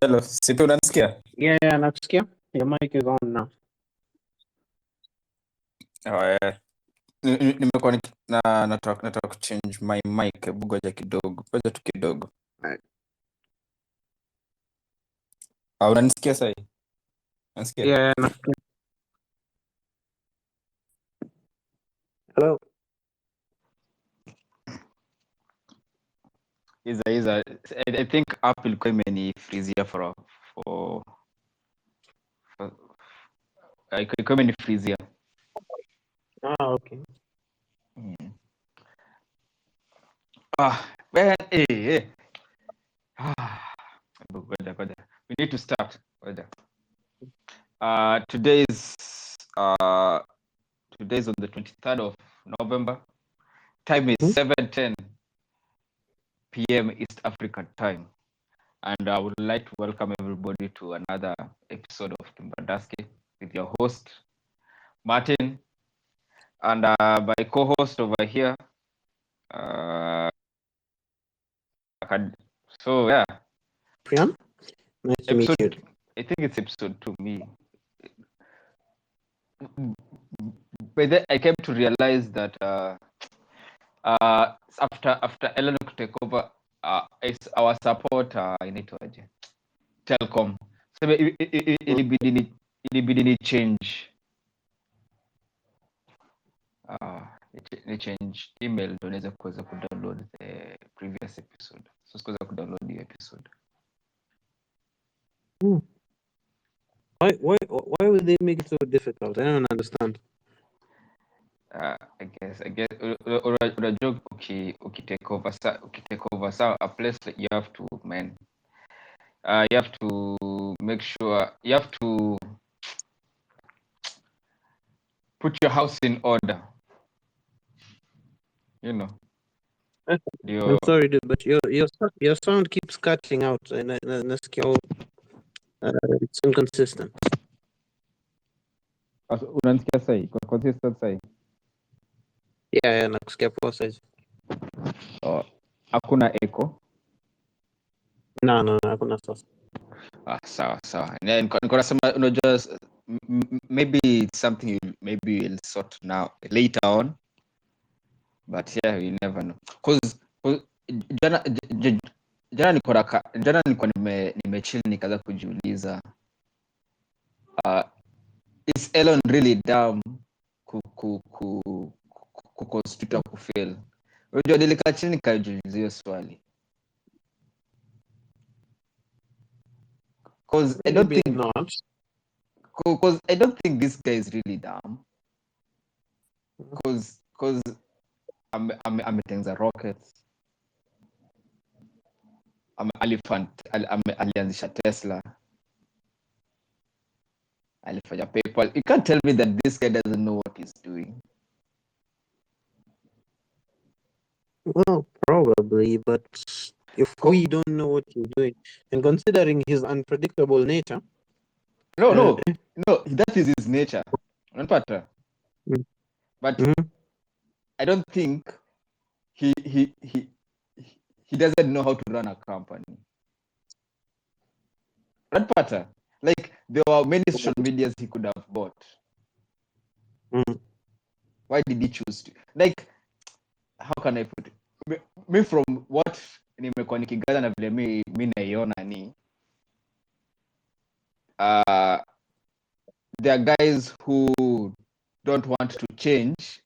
Hello, sipi unanisikia? Yeah, nakusikia. Your mic is on now. Nimekuwa nataka kuchange my mic, hebu ngoja tu kidogo. Alright. Unanisikia sahi? Unanisikia? Yeah, nakusikia. Hello. I think Apple ilikuwa imenifreezia for ilikuwa imenifreezia. Okay. Ngoja. We need to start. Today's on the 23rd of November. Time is 7:10 p.m. East African time. And I would like to welcome everybody to another episode of Kyumbani with your host, Martin, and my co-host over here. Priyan, nice to meet you. I think it's episode 2. But then I came to realize that after Ellen to take over, it's our support inaitwaje, Telcom. So ilibidi ni change ni change email ndio niweze kuweza kudownload the previous episode. So sikuweza kudownload the episode. Why would they make it so difficult? I don't understand. I guess unajua ukitake over so a place that you have to you have to make sure you have to put your house in order, you know. I'm sorry, dude, but your sound keeps cutting out, and it's inconsistent. Unanisikia sahi? Kwa consistent sahi? Yeah, nakusikia poa sasa. Hakuna echo? No, hakuna sasa. Sawa. Niko nasema unajua maybe it's something you'll sort now later on, but yeah, you never know. Cause jana nilikuwa nimechill nikaanza kujiuliza, is Elon really dumb kuconstitute kufail? Unajua nilikaa chini nikajiuliza hiyo swali. Cause I don't think this guy is really dumb. Cause ametengeneza rockets. Alianzisha Tesla. Alifanya PayPal. You can't tell me that this guy doesn't know what he's doing. Well, probably, but if we don't know what he's doing, and considering his unpredictable nature. No, that is his nature. Unapata? But I don't think he doesn't know how to run a company. Unapata? Like, there were many social medias he could have bought. Why did he choose to? Like, how can I put it? Me from what nimekuwa nikigaza na vile mi naiona ni there are guys who don't want to change,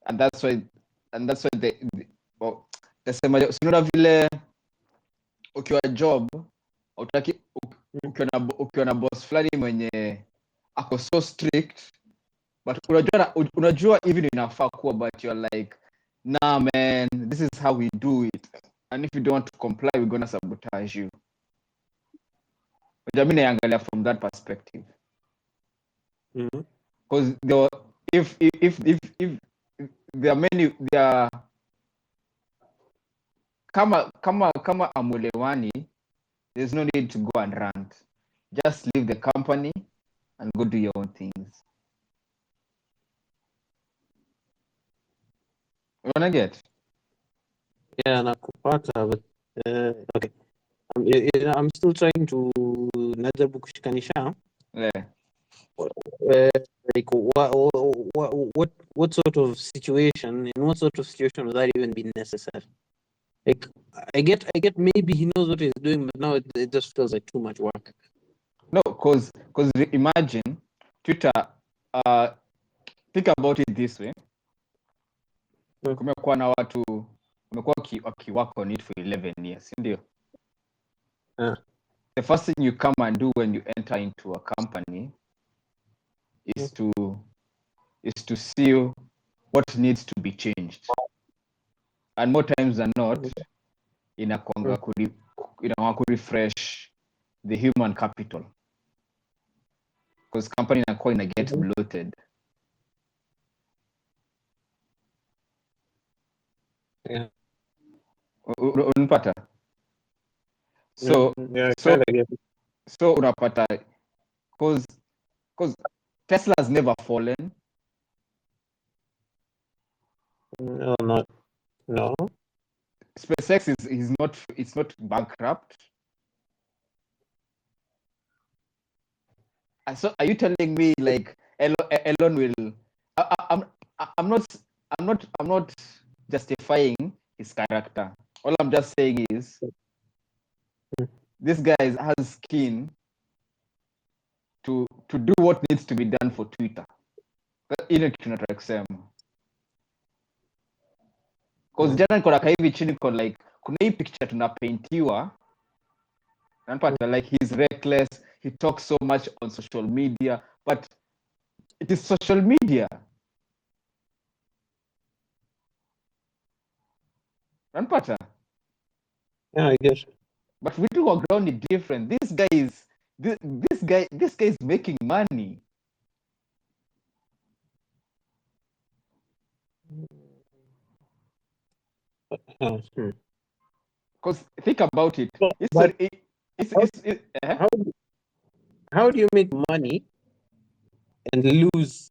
and that's why tasema sinaona vile ukiwa job utaki ukiwa na boss fulani mwenye ako so strict, but unajua even inafaa kuwa, but you're like, nah man, this is how we do it, and if you don't want to comply, we're gonna sabotage you. Jamii naangalia from that perspective. Because if there are many, there are kama amwelewani, there's no need to go and rant. Just leave the company and go do your own things. You wanna get? Yeah, nakupata, but Okay. I'm still trying to najaribu kushikanisha. Yeah. Like what sort of situation, in what sort of situation would that even be necessary? Like I get maybe he knows what he's doing, but now it just feels like too much work. No, because imagine Twitter. Think about it this way. Kumekuwa na watu wamekuwa wakiwork on it for 11 years, ndio? The first thing you come and do when you enter into a company is to see what needs to be changed, and more times than not inakwanga kurefresh the human capital, because company inakuwa ina get bloated. Yeah. Unapata? So so unapata, because Tesla has never fallen. No. SpaceX is not bankrupt. So are you telling me like Elon will? I'm not justifying his character. All I'm just saying is this guy has skin to do what needs to be done for Twitter. Ile kitu nataka kusema. Because jana niko na hivi chini kwa like kuna hii picture tunapaintiwa. Unapata like he's reckless, he talks so much on social media, but it is social media. Unapata? Yeah, I guess. But we do our ground is different. This guy is making money. Because think about it. How do you make money and lose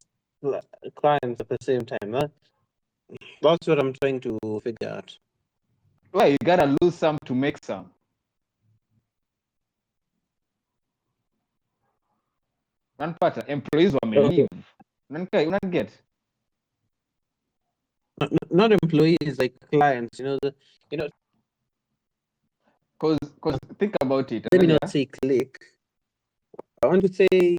clients at the same time? That's what I'm trying to figure out. Well, you gotta lose some to make some. Unapata employees wameleave. Unaget? Not employees, like clients. Because think about it. Let me not say click. I want to say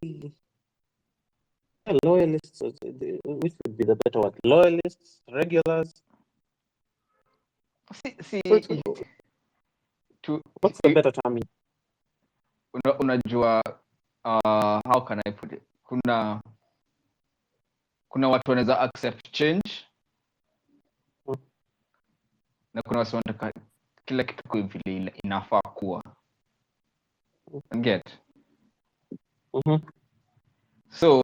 loyalists, which would be the better word? Loyalists, regulars. See, what's the better term? Unajua, how can I put it? Kuna watu wanaweza accept change na kuna watu wanataka kila kitu kwa vile inafaa kuwa. Get? So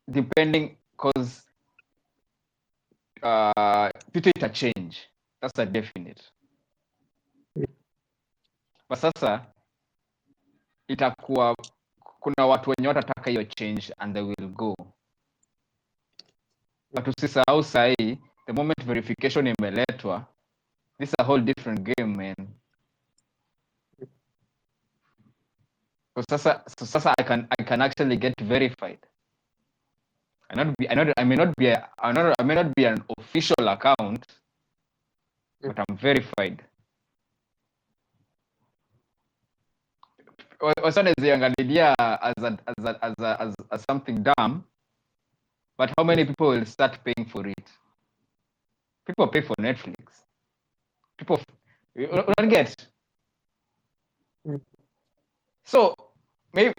depending, because Twitter ita change, that's a definite. But sasa itakuwa kuna watu wenye watataka hiyo change and they will go. But usisahau sahi, the moment verification imeletwa, this is a whole different game, man. So sasa I can actually get verified. I may not be an official account, but I'm verified. Wasanaziangalilia as something dumb, but how many people will start paying for it? People pay for Netflix. People, you don't get. So maybe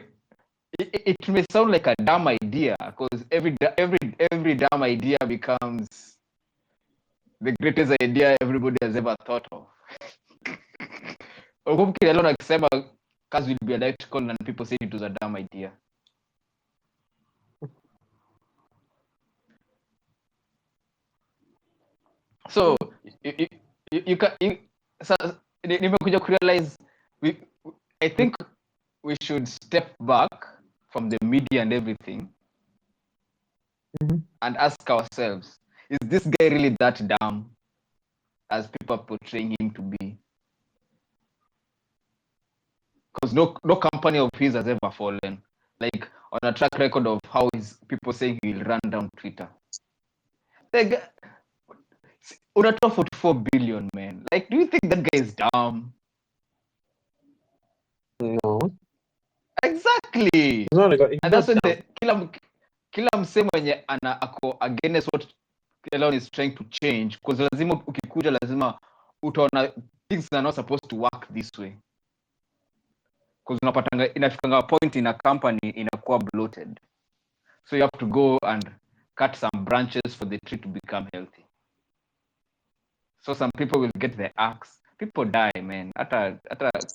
it may sound like a dumb idea, because every dumb idea becomes the greatest idea everybody has ever thought of. Elon akisema cars will be electrical and people said it was a dumb idea. So you can nimekuja kurealize I think we should step back from the media and everything and ask ourselves, is this guy really that dumb? as people are portraying him to be. Because no company of his has ever fallen. Like on a track record of how is people saying he will run down Twitter. Like, unatoa 44 billion, man. Like, do you think that guy is dumb? No. Exactly. No, he's And that's not when dumb. kila msee mwenye ako against what Elon is trying to change, because lazima ukikuja lazima utaona things are not supposed to work this way. Because unapatanga inafikanga point in a company inakuwa bloated. So you have to go and cut some branches for the tree to become healthy. So some people will get the axe. People die, man. Hata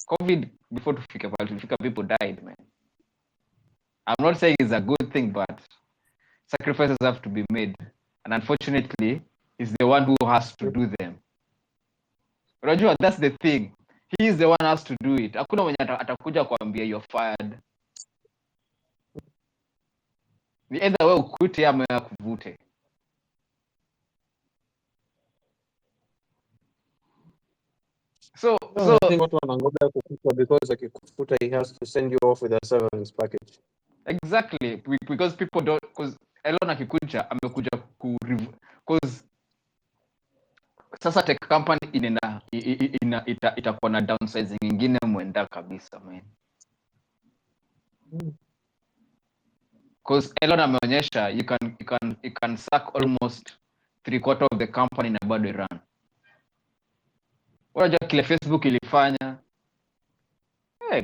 COVID before tufika people died, man. I'm not saying it's a good thing, but sacrifices have to be made. And unfortunately, he's the one who has to do them. Unajua, that's the thing. He is the one who has to do it. Hakuna mwenye atakuja kuambia you're fired. Ni either wewe ukute ama wewe kuvute. So I think watu wanangoja kukufa because akikufuta he has to send you off with a severance package. Exactly, because people don't, because Elon akikuja amekuja because sasa tech company itakuwa na downsizing nyingine mwenda kabisa, man. Because Elon ameonyesha you can suck almost 3/4 of the company na bado run. Unajua kile Facebook ilifanya,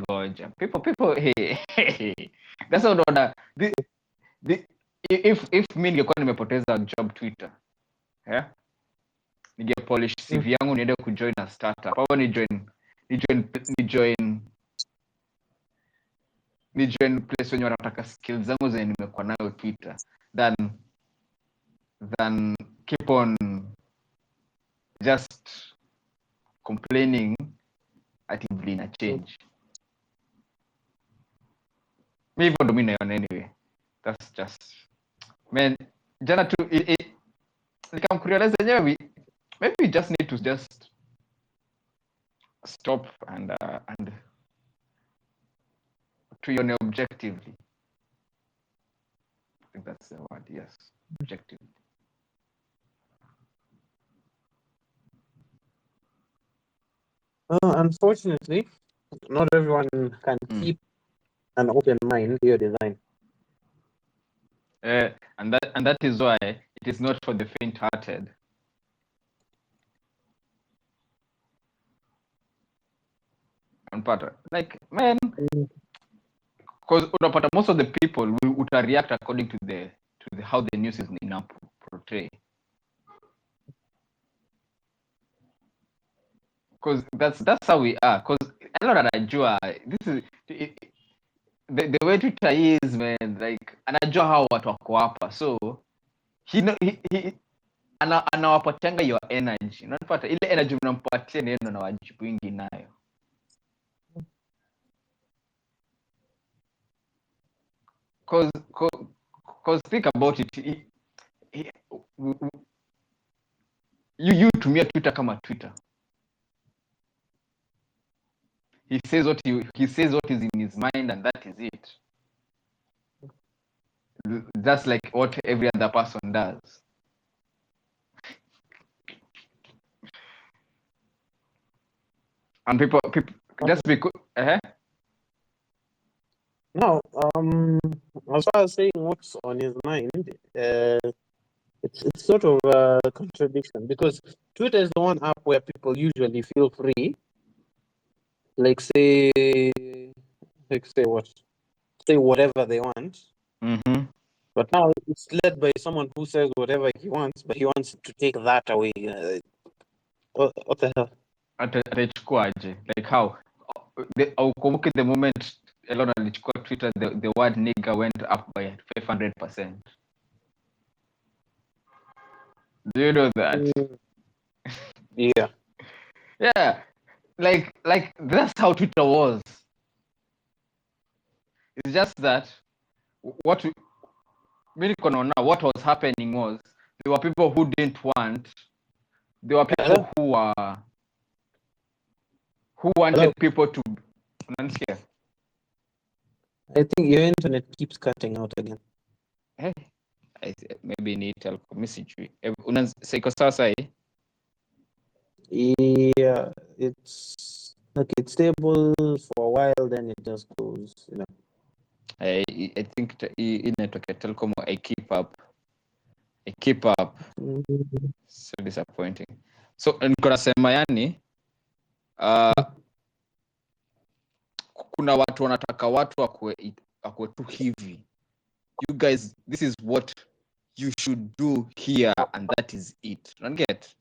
goja people hey. That's what order if mimi ningekuwa nimepoteza job Twitter, yeah, ningepolish CV yangu niende kujoin a startup au ni join place wenye wanataka skills zangu zenye nimekuwa nayo Twitter than keep on just complaining actively na change. Mi hivyo ndo mi naiona anyway. That's just, man, jana tu nikamkurealize enyewe maybe we just need to just stop and tuione objectively. I think that's the word, yes, objectively. Unfortunately, not everyone can keep an open mind to your design. And that is why it is not for the faint-hearted. Like, man, because unapata most of the people will react according to the how the news is portray. Because that's how we are. Because a lot of anajua this is the way Twitter is, man. Like anajua how watu wako hapa, so he anawapatianga your energy. Unapata ile energy unampatia neno na wajibu wingi nayo. Cause think about it. You tumia Twitter kama Twitter. He says what is in his mind, and that is it. That's like what every other person does. And people just because No, as far as saying what's on his mind, it's sort of a contradiction because Twitter is the one app where people usually feel free. Say whatever they want. Mm-hmm. But now it's led by someone who says whatever he wants, but he wants to take that away. What the hell? Atachukwaje? Like how? Ukumbuke the moment Elon alichukua Twitter, the word nigger went up by 500%. Do you know that? Yeah. Yeah. Like that's how Twitter was. It's just that what was happening was there were people who didn't want there were people who wanted people to unanisikia? I think your internet keeps cutting out again. Hey, maybe ni telco message. Iko sawa sahi? Yeah, it's like it's stable for a while, then it just goes, you know. I think hii network ya Telcom I keep up. So disappointing. So niko nasema yani kuna watu wanataka watu akwe tu hivi. You guys, this is what you should do here and that is it. Unget?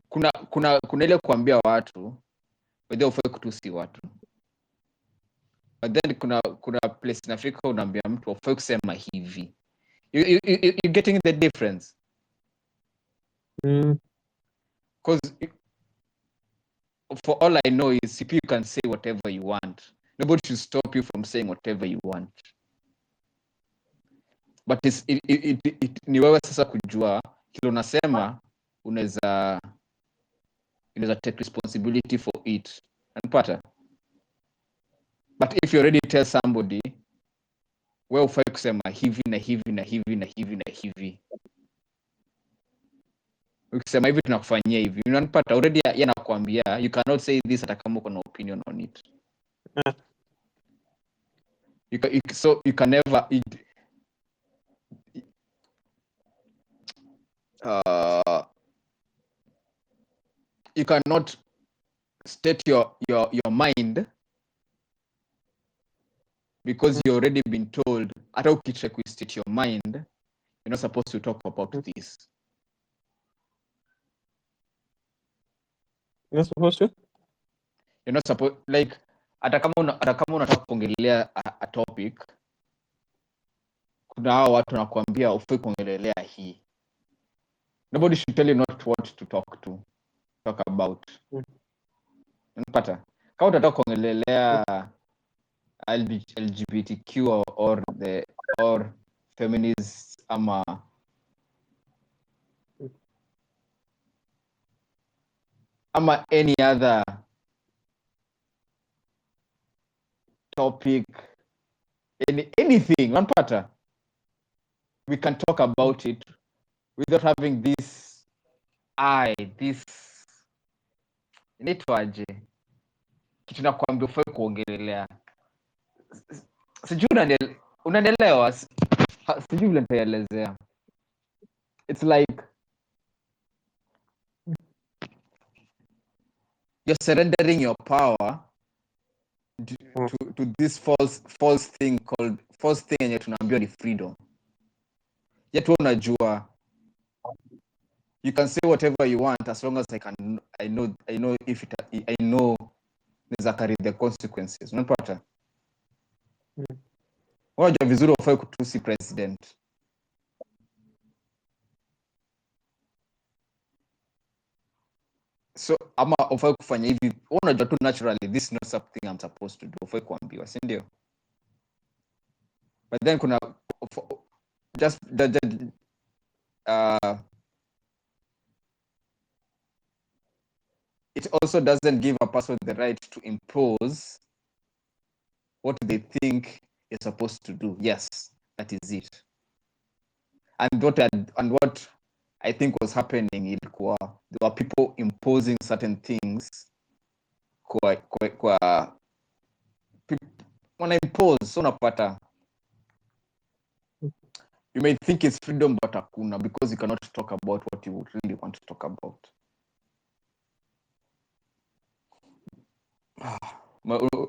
Kuna ile kuambia watu wewe ufai kutusi watu. But then kuna place in Africa unaambia mtu ufai kusema hivi. You getting the difference? Because for all I know is if you can say whatever you want, nobody should stop you from saying whatever you want. But ni wewe sasa kujua kile unasema unaweza take responsibility for it. Unapata? But if you already tell somebody wewe ufai kusema hivi na hivi na hivi na hivi na hivi, ukisema hivi tunakufanyia hivi, unanipata? Already yanakuambia you cannot say this hata kama uko na opinion on it. So you can never you cannot state your mind because you already been told hata ukitry to state your mind you're not supposed to talk about this. You're not supposed to? You're not supposed, like hata kama unataka kuongelea a topic, kuna hao watu wanakuambia ufai kuongelea hii. Nobody should tell you not what to talk about. Unapata? Kama unataka kuongelea LGBTQ or feminists ama any other topic, anything, unapata? We can talk about it without having this inaitwaje, kitu nakwambia ufai kuongelelea. Sijui unanielewa, sijui vile nitaelezea. It's like you're surrendering your power to this false thing yenye tunaambiwa ni freedom. Yet unajua you can say whatever you want as long as I know if I know there's a carry the consequences. Unapata? Unajua vizuri ufai kutusi president. So ama ufai kufanya hivi, unajua tu naturally this is not something I'm supposed to do. Ufai kuambiwa, si ndio? But then kuna just it also doesn't give a person the right to impose what they think you're supposed to do. Yes, that is it. And what I think was happening ilikuwa there were people imposing certain things kwa wana impose. So unapata you may think it's freedom but hakuna, because you cannot talk about what you really want to talk about.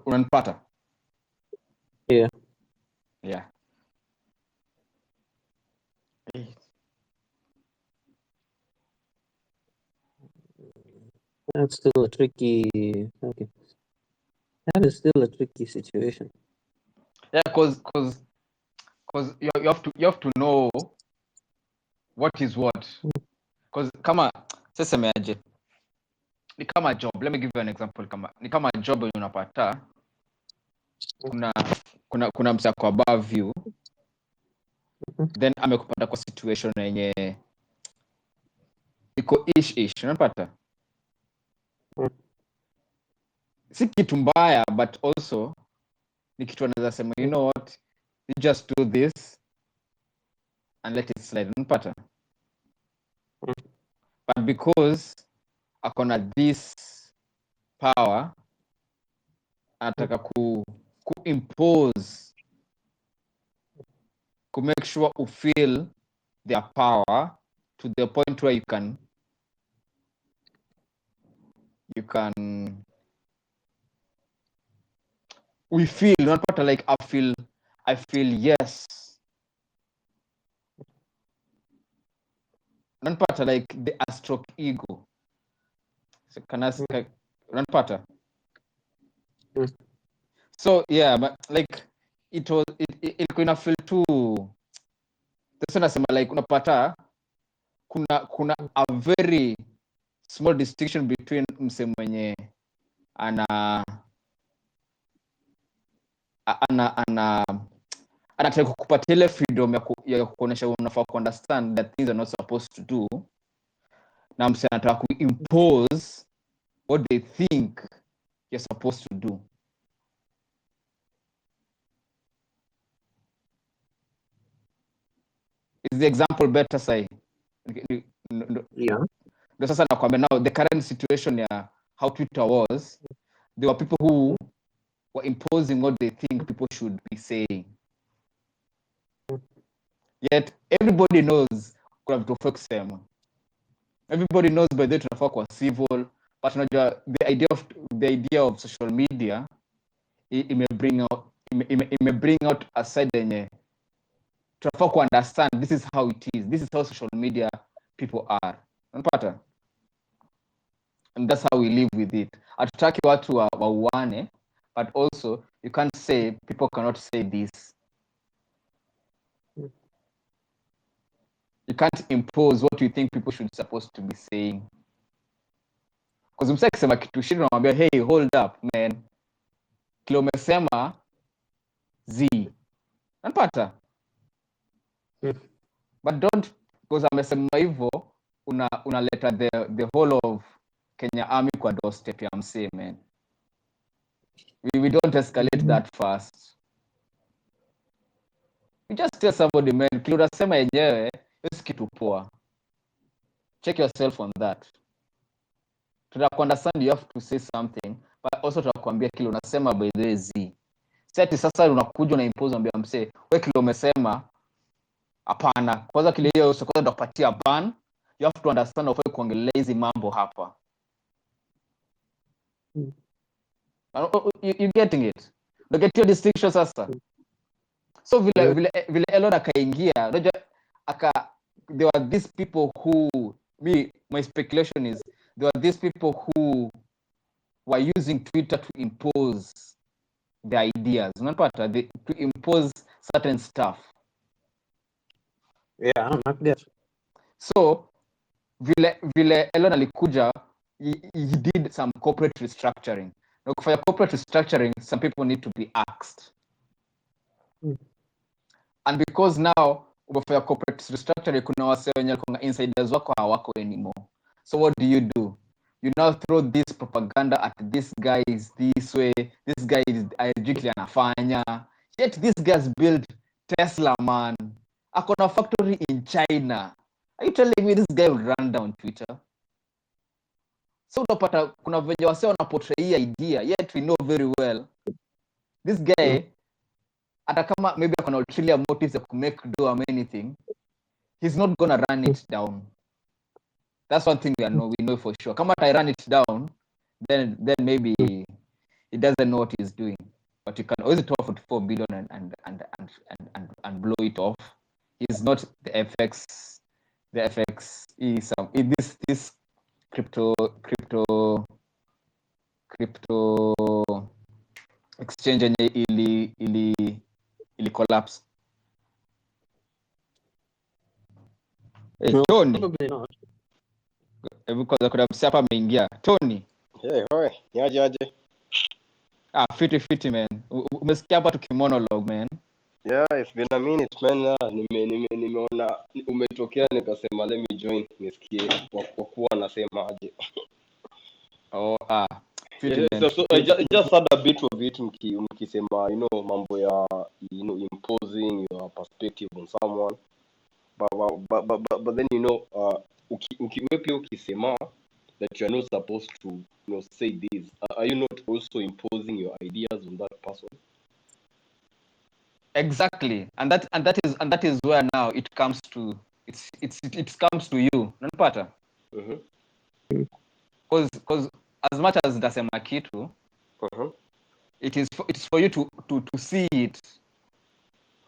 Unanipata? Yeah. That's still a tricky. Okay. That is still a tricky situation. Yeah, because you have to know what is what. Because kama sasa meaje, ni kama job. Let me give you an example. Ni kama job unapata kuna msako above you then amekupata kwa situation yenye iko ish unapata si kitu mbaya, but also ni kitu anaweza sema, you know what, you just do this and let it slide, unapata but because akona this power anataka ku impose, to make sure you feel their power to the point where you can we feel not part like I feel yes, not part like the stroke ego, so can I not part so yeah, but like it kuna feel too, that's nasema like unapata kuna a very small distinction between mse mwenye anataka kukupatia ile freedom ya kuonyesha unafaa ku understand that things are not supposed to do, na mse anataka ku impose what they think you're supposed to do. Is the example better say? Yeah. Ndio sasa nakwambia now the current situation ya how Twitter was, there were people who were imposing what they think people should be saying. Yet everybody knows kuna vitu fake kusema. Everybody knows by the way tunafaa kwa civil, but unajua the idea of social media ime bring out a side yenye tunafaa ku understand this is how it is, this is how social media people are, unapata, and that's how we live with it. Hatutaki watu wauane, but also you can't say people cannot say this. You can't impose what you think people should supposed to be saying, because msaki akisema kitu shida unamwambia hey, hold up man, kile umesema z, unapata, but don't, because amesema hivyo unaleta the whole of Kenya Army kwa doorstep ya msee man. We don't escalate that fast. You just tell somebody man, kile unasema yenyewe is kitu poa, check yourself on that. Tunataka understand you have to say something, but also tunakwambia kile unasema by the way z. Sasa sasa unakuja na impose ambia msee wewe kile umesema hapana. Kwanza kile hiyo kwanza ndakupatia ban. You have to understand ufai kuongelea hizi mambo hapa. You getting it? You get your distinction sasa. So vile Elon akaingia, unajua there were these people who, my speculation is there were these people who were using Twitter to impose the ideas, unapata, to impose certain stuff. Yeah, not that. So vile Elon alikuja, he did some corporate restructuring. Now for corporate restructuring, some people need to be axed. And because now for corporate restructuring kuna wase wenye kuna insiders wako hawako anymore. So what do? You now throw this propaganda at this guy is this way, this guy is allegedly anafanya. Yet this guys build Tesla man. Akona factory in China. Are you telling me this guy will run down Twitter? So unapata kuna venye wase wanaportray idea, yet we know very well this guy hata kama maybe akona ulterior motives to make do or anything, he's not gonna run it down. That's one thing we know for sure. Kama I run it down, then maybe he doesn't know what he's doing. But you can always talk for 4 billion and blow it off. He's not the FX. The FX is this crypto exchange yenye ili collapse. Hey, No, Tony. probably not. Because kuna msi hapa ameingia. Tony. Hey, hoi. Niaje. Fiti man. Umesikia hapa tukimonologue man. Yeah, it's been a minute man. Nimeona umetokea nikasema let me join nisikie kwa kuwa anasema aje. So I just had a bit of it mkisema mambo ya imposing your perspective on someone, but then ukiwe pia ukisema that you are not supposed to say this, are you not also imposing your ideas on that person? Exactly, and that is where now it comes to it comes to you, unanipata? Because as much as dasema kitu, it's for you to see it,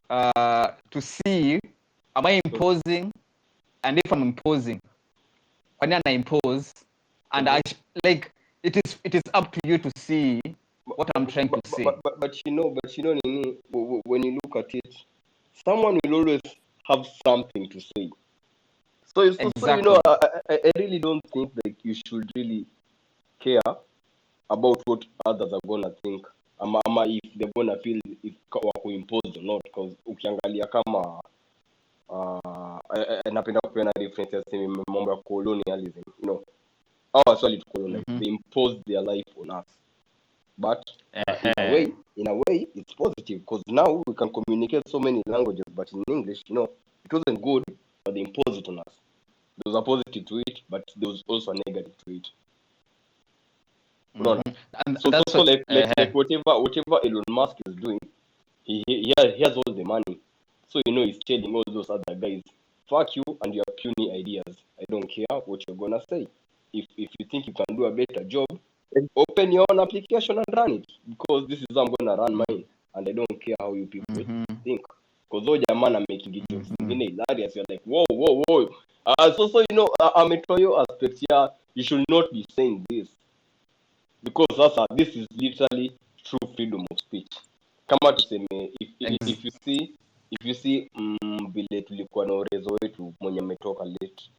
to see, am I imposing, and if I'm imposing, when I impose, and I like it is up to you to see what I'm trying to say. But when you look at it, someone will always have something to say. So Exactly. I really don't think that you should really care about what others are gonna think, ama if they're gonna feel if wako imposed or not, because ukiangalia kama napenda kupeana references mambo ya colonialism, actually they imposed their life on us, but in a way it's positive, because now we can communicate so many languages, but in English it wasn't good, but they imposed it on us. There was a positive to it, but there was also a negative to it. And so like whatever Elon Musk is doing, he has all the money, so he's telling all those other guys, fuck you and your puny ideas. I don't care what you're gonna say. If you think you can do a better job, open your own application and run it, because this is how I'm gonna run mine, and I don't care how you people think, because those jamaa are making jokes hilarious. You're like, whoa. So ametoyo aspect here, you should not be saying this, because this is literally true freedom of speech. Kama tuseme if you see vile tulikuwa na urezo wetu mwenye ametoka late,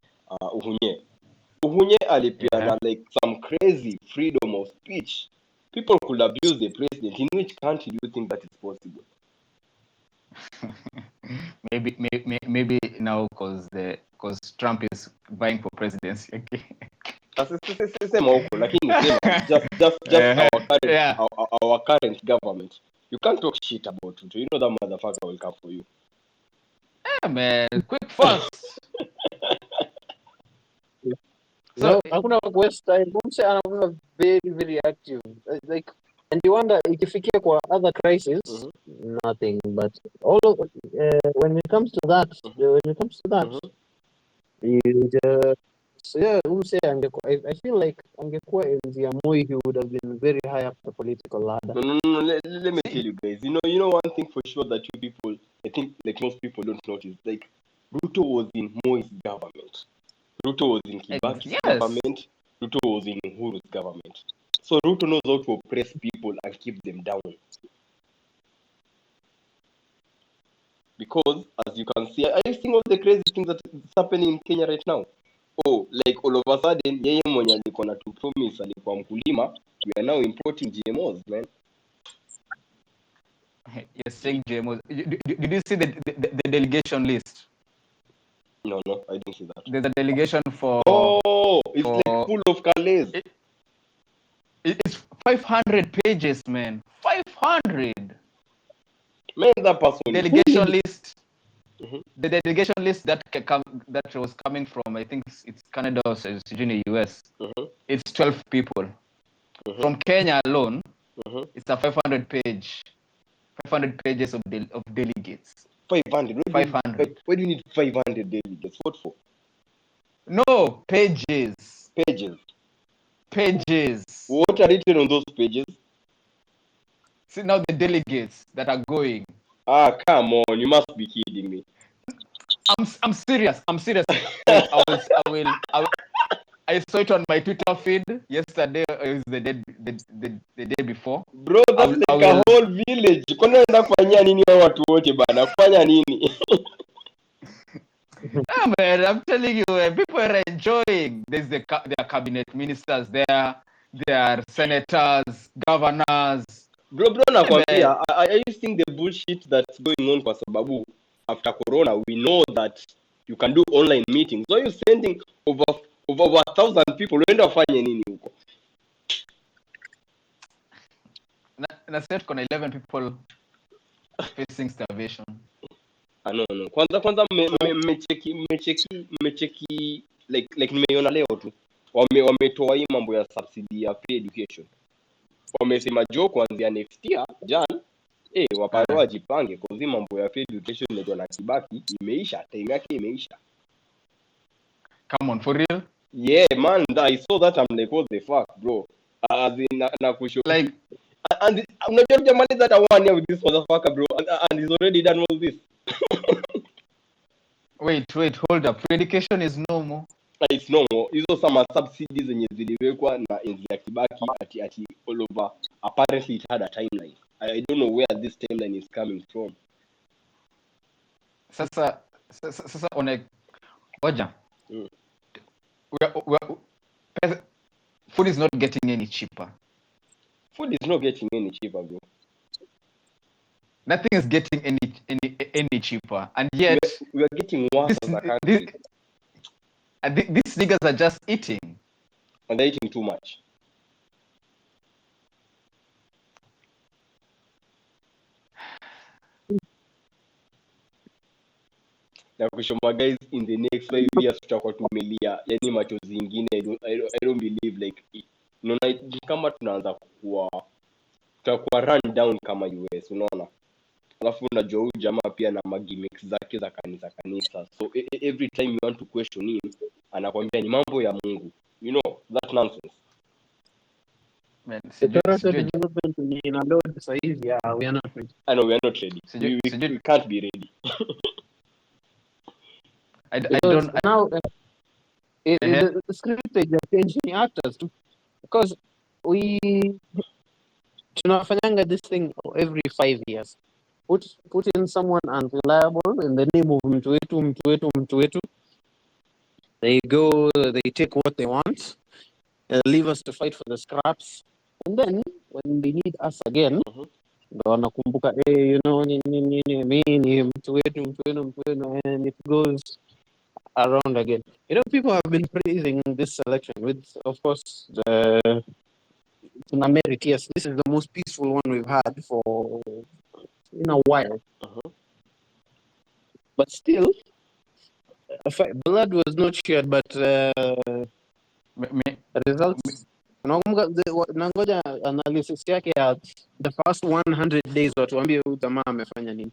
uhunye alipeana like some crazy freedom of speech. People could abuse the president. In which country do you think that is possible? maybe now because Trump is vying for presidency again. Lakini just our current government. You can't talk shit about it. That motherfucker will come for you. Yeah, man, quick fast. So hakuna waste time. Mse anakuwa very very active. Like, and you wonder ikifikia kwa other crisis, nothing, but all of when it comes to that, you so yeah, I feel like angekuwa enzi ya Moi, he would have been very high up the political ladder. No, let me tell you guys. You know one thing for sure that you people, I think like most people don't notice, like Ruto was in Moi's government. Ruto was in Kibaki's government. Ruto was in Uhuru's government. So Ruto knows how to oppress people and keep them down. Because as you can see, are you seeing all the crazy things that is happening in Kenya right now? Like all of a sudden, yeye mwenye alikuwa na to promise alikuwa mkulima, we are now importing GMOs, man. You're saying GMOs. Did you see the delegation list? No, I didn't see that. There's a delegation for... it's like full of Calais. It's 500 pages, man. 500! Man, that person... Delegation list. The delegation list that was coming from, I think it's Canada or it's in the US. It's 12 people. From Kenya alone, it's a 500 pages of delegates. 500? 500. Why do you need 500 delegates? What for? No, pages. Pages. What are written on those pages? See now the delegates that are going. Come on, you must be kidding me. I'm serious. I saw it on my Twitter feed yesterday. It was the day before. Bro, that's a whole village. Kwani unaenda kufanyia nini hao watu wote bana? Kufanya nini? Man, I'm telling you, people are enjoying. There's their cabinet ministers there. There are senators, governors, Bro, nakwambia, I just think the bullshit that's going on kwa sababu after corona we know that you can do online meetings. So you sending over 1,000 people uenda wafanye nini huko? Na set kuna 11 people facing starvation. No. Kwanza mmecheki like nimeiona leo tu. Wametoa hii mambo ya subsidy ya free education. Wamesema kuanzia next year Jan waparo wajipange kwa sababu mambo ya free education ndio na Kibaki imeisha, time yake imeisha. Come on, for real? Yeah, man, I saw that. I'm like, what the fuck, bro? As in, na kusho. Like, and I'm not just money that I want here with this motherfucker, bro. And he's already done all this. wait, hold up. Free education is no more. It's no more. Hizo some subsidies zenye ziliwekwa na enzi ya Kibaki ati all over. Apparently it had a timeline. I don't know where this timeline is coming from. Sasa one Oja. Food is not getting any cheaper. Food is not getting any cheaper, bro. Nothing is getting any cheaper, and yet we are getting worse as a country. These niggas are just eating, and they're eating too much. Na kushoma guys, in the next 5 years tutakuwa tumelia yani machozi zingine. I don't believe like kama tunaanza tutakuwa run down kama US, unaona. Alafu unajua huyu jamaa pia na magimmicks zake za kanisa, so every time you want to question him anakwambia ni mambo ya Mungu, you know that nonsense. Man, development in a lot size, yeah, we are not ready. I know we are not ready. We can't be ready. I don't now the script is changing actors too, because we tunafanyanga this thing every 5 years. Put in someone unreliable in the name of mtu wetu. They go, they take what they want, leave us to fight for the scraps, and then when they need us again, ndo wanakumbuka you know nini mtu wetu, and it goes around again. You know, people have been praising this election with, of course, the merit. Yes, this is the most peaceful one we've had for in a while. But still, blood was not shared, but results. Nangoja analysis yake ya the first 100 days watuambie huyu jamaa amefanya nini.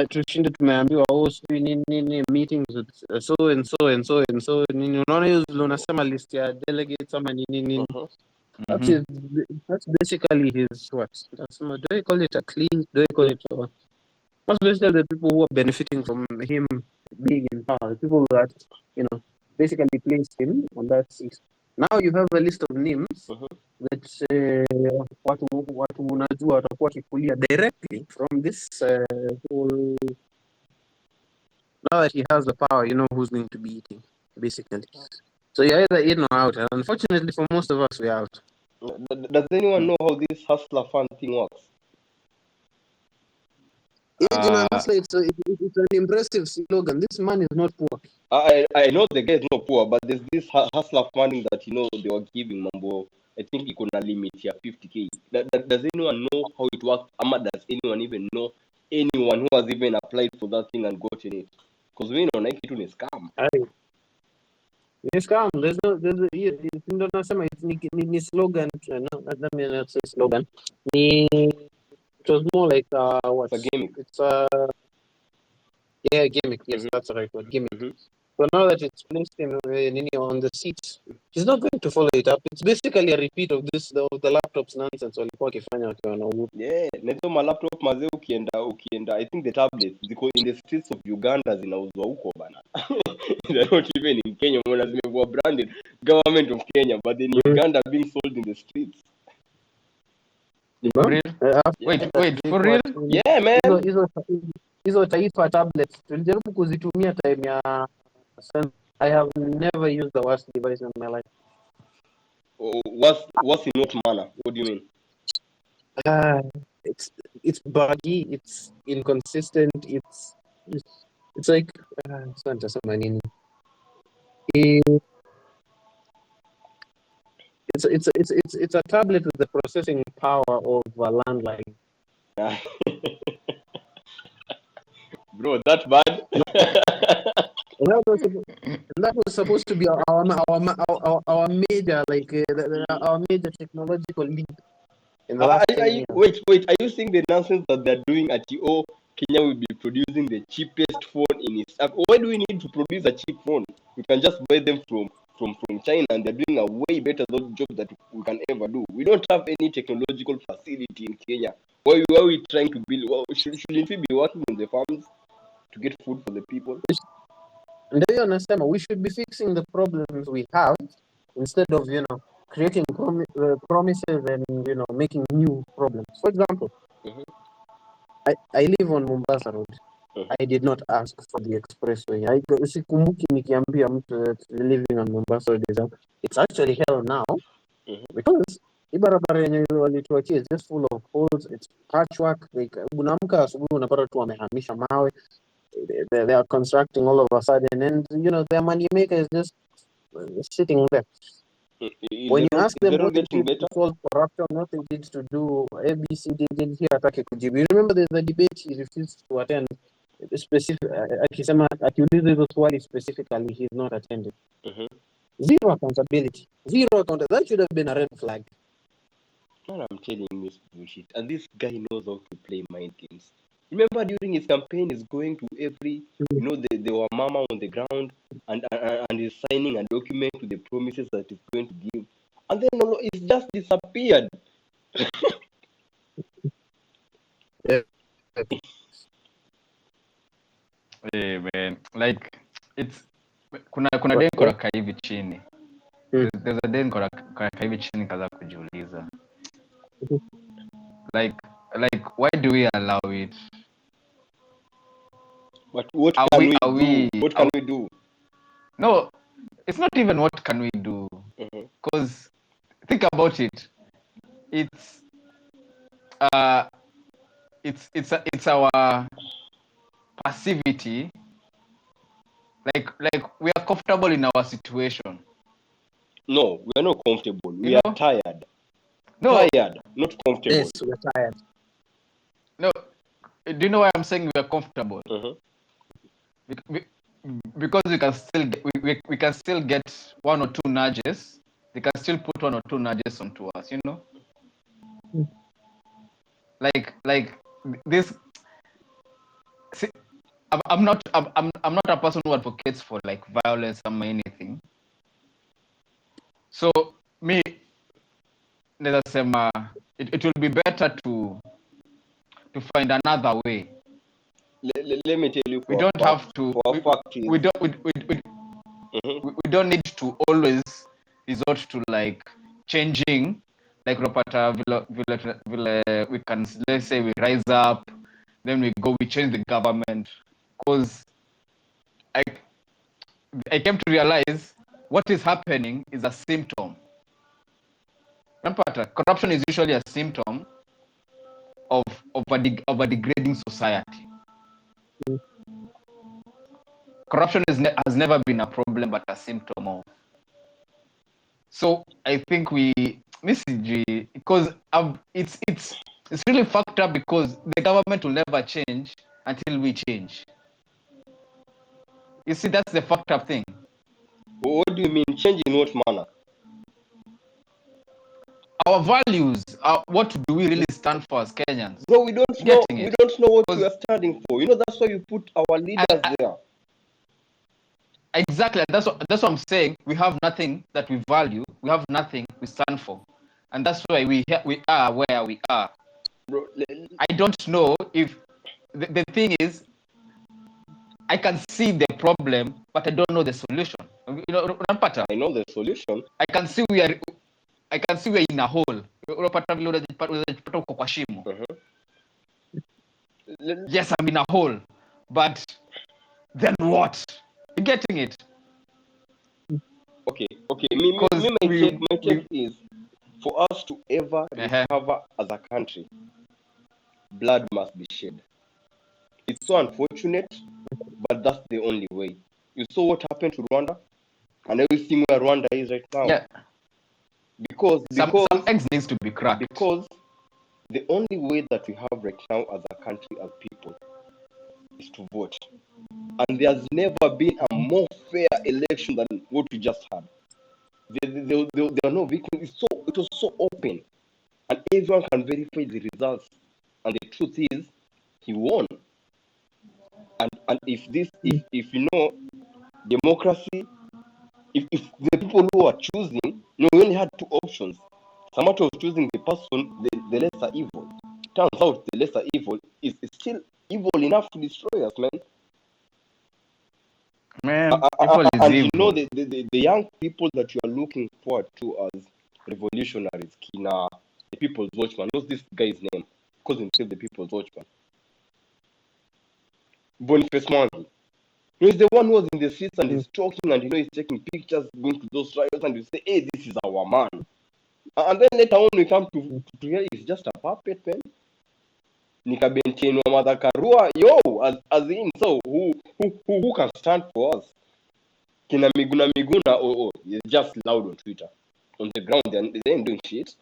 Tushinde tumeambiwa nini meetings with so and so nini, unaona hiyo unasema list ya delegates ama nini. That's basically his what? Do I call it a clean? Do I call it a, that's basically the people who are benefiting from him being in power, the people that, you know, basically placed him on that seat. Now you have a list of names that watu unajua watakuwa kikulia directly from this whole. Now that he has the power, you know who's going to be eating, basically. So you're either in or out. And unfortunately for most of us, we're out. Does anyone know how this hustler fund thing works? It's an impressive slogan. This man is not poor. I know the guy is not poor, but there's this hustler funding that, you know, they were giving mambo. I think it could limit here 50K. Does anyone know how it works? Does anyone even know anyone who has even applied for that thing and gotten it? Because we know like it is scam. It's scam. There's ni slogan. No, let me not say slogan. It was more like what? It's a gimmick. It's yeah, gimmick. Yes, that's the right word. Gimmick. So now that it's placed him on the seat, he's not going to follow it up. It's basically a repeat of this the laptops nonsense walikuwa wakifanya wakiwa na uhuru. Yeah, neto ma laptop mazee ukienda I think the tablets ziko in the streets of Uganda zinauzwa huko bana. They're not even in Kenya, mbona zimekuwa branded government of Kenya, but in Uganda being sold in the streets. For real? Wait, for real? Yeah, man. Hizo taifa tablets tulijaribu kuzitumia time ya I have never used the worst device in my life. What's in what manner? What do you mean? Uh, it's buggy, it's inconsistent, it's like sasa nitasema nini? It's a tablet with the processing power of a landline. Bro, that bad? And that was supposed to be our major our major technological leap in the last 10 years. Wait, are you seeing the nonsense that they're doing at oh, Kenya will be producing the cheapest phone in East Africa? Why do we need to produce a cheap phone? We can just buy them from China, and they're doing a way better job that we can ever do. We don't have any technological facility in Kenya. Why are we trying to build? Well, shouldn't we be working on the farms to get food for the people? And do you understand? We should be fixing the problems we have instead of creating promises and making new problems. For example, Mhm. I live on Mombasa Road. Mhm. I did not ask for the expressway. Sikumbuki nikiambia mtu that living on Mombasa Road it's actually hell now Mhm. because hii barabara yenye walituachia is just full of holes. It's patchwork. Unaamka asubuhi unapata tu wamehamisha mawe. They are constructing all of a sudden, and their money maker is just sitting there. When you ask them what they did to solve corruption, what they did to do ABCD, did he atake kujibu. You remember there's a debate he refused to attend. Specific, akisema akiuliza hizo swali specifically, he's not attending. Mhm. Zero accountability. That should have been a red flag. Man, I'm telling you this bullshit. And this guy knows how to play mind games. Remember during his campaign, he's going to every, the Wamama on the ground and he's signing a document with the promises that he's going to give. And then it's just disappeared. Hey, man. Like, it's kuna deni koraka hivi chini. There's a deni koraka hivi chini kaza kujiuliza. Like why do we allow it? But what can we do? What can we do? No, it's not even what can we do. Because think about it. It's our passivity. Like we are comfortable in our situation. No, we are not comfortable. We are tired. No. Tired, not comfortable. Yes, we're tired. No, do you know why I'm saying we are comfortable? Because we can still we can still get one or two nudges. They can still put one or two nudges onto us, Like this. See, I'm not a person who advocates for like violence or anything. So me, it will be better to find another way. Let me tell you. We don't have to. We don't need to always resort to like changing. Like we can, let's say, we rise up, then we change the government, because I came to realize what is happening is a symptom. Corruption is usually a symptom of a degrading society. Corruption has never been a problem, but a symptom of. So I think because it's really fucked up, because the government will never change until we change. You see, that's the fucked up thing. What do you mean change in what manner? Our values, what do we really stand for as Kenyans? Bro, we don't know. We don't know what we are standing for. That's why you put our leaders there. Exactly. That's what I'm saying. We have nothing that we value. We have nothing we stand for, and that's why we are where we are. Bro, I don't know if the thing is, I can see the problem, but I don't know the solution. I know the solution. I can see we are in a hole. Yes, I'm in a hole, but then what? You getting it? Okay. My take is, For us to ever recover as a country, blood must be shed. It's so unfortunate, but that's the only way. You saw what happened to Rwanda, and everything where Rwanda is right now. Yeah. Because Some eggs needs to be cracked. Because the only way that we have right now as a country, as people, is to vote. And there's never been a more fair election than what we just had. There are no victims. It was so open, and everyone can verify the results. And the truth is, he won. And if you know democracy, if the people who are choosing, we only had two options. Someone was choosing the person, the lesser evil. Turns out the lesser evil is still evil enough to destroy us, man. Evil is and evil. You know the young people that you are looking forward to as revolutionaries, Kina, the People's Watchman. What's this guy's name? Calls himself the People's Watchman. Boniface Mwangi. He's the one who was in the streets and he's talking and he's taking pictures, going to those riots, and you say, hey, this is our man. And then later on we come to hear he's just a puppet, man. Nikabentino Madakarua, yo, as in, so who can stand for us? Kina Miguna, he's just loud on Twitter. On the ground, they ain't doing shit.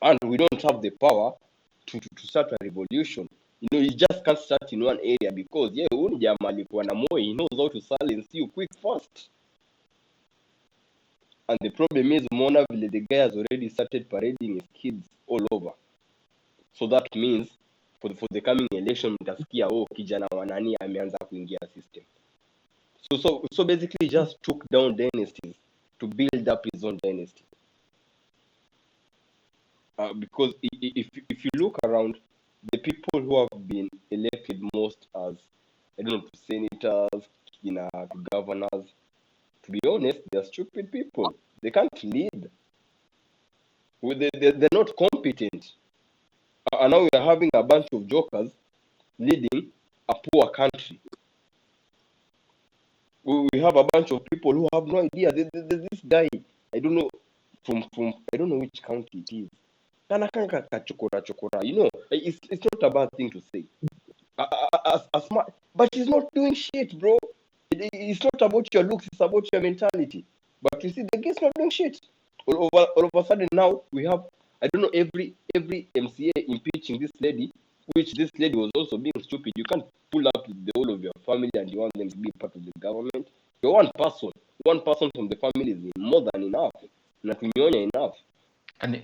And we don't have the power to start a revolution. You just can't start in one area because he knows how to silence you quick, fast. And the problem is, the guy has already started parading his kids all over. So that means for the coming election, mtasikia kijana wanani ameanza kuingia system. So basically, he just took down dynasties to build up his own dynasty. Because if you look around, the people who have been elected most as, I don't know, senators, governors, to be honest, they're stupid people. They can't lead. They're not competent. And now we are having a bunch of jokers leading a poor country. We have a bunch of people who have no idea. This guy, I don't know, from I don't know which county it is. It's not a bad thing to say. But he's not doing shit, bro. It's not about your looks, it's about your mentality. But you see, the guy's not doing shit. All of a sudden now we have, I don't know, every MCA impeaching this lady, which this lady was also being stupid. You can't pull up the whole of your family and you want them to be part of the government. You're one person. One person from the family is more than enough. Natunyonya enough. And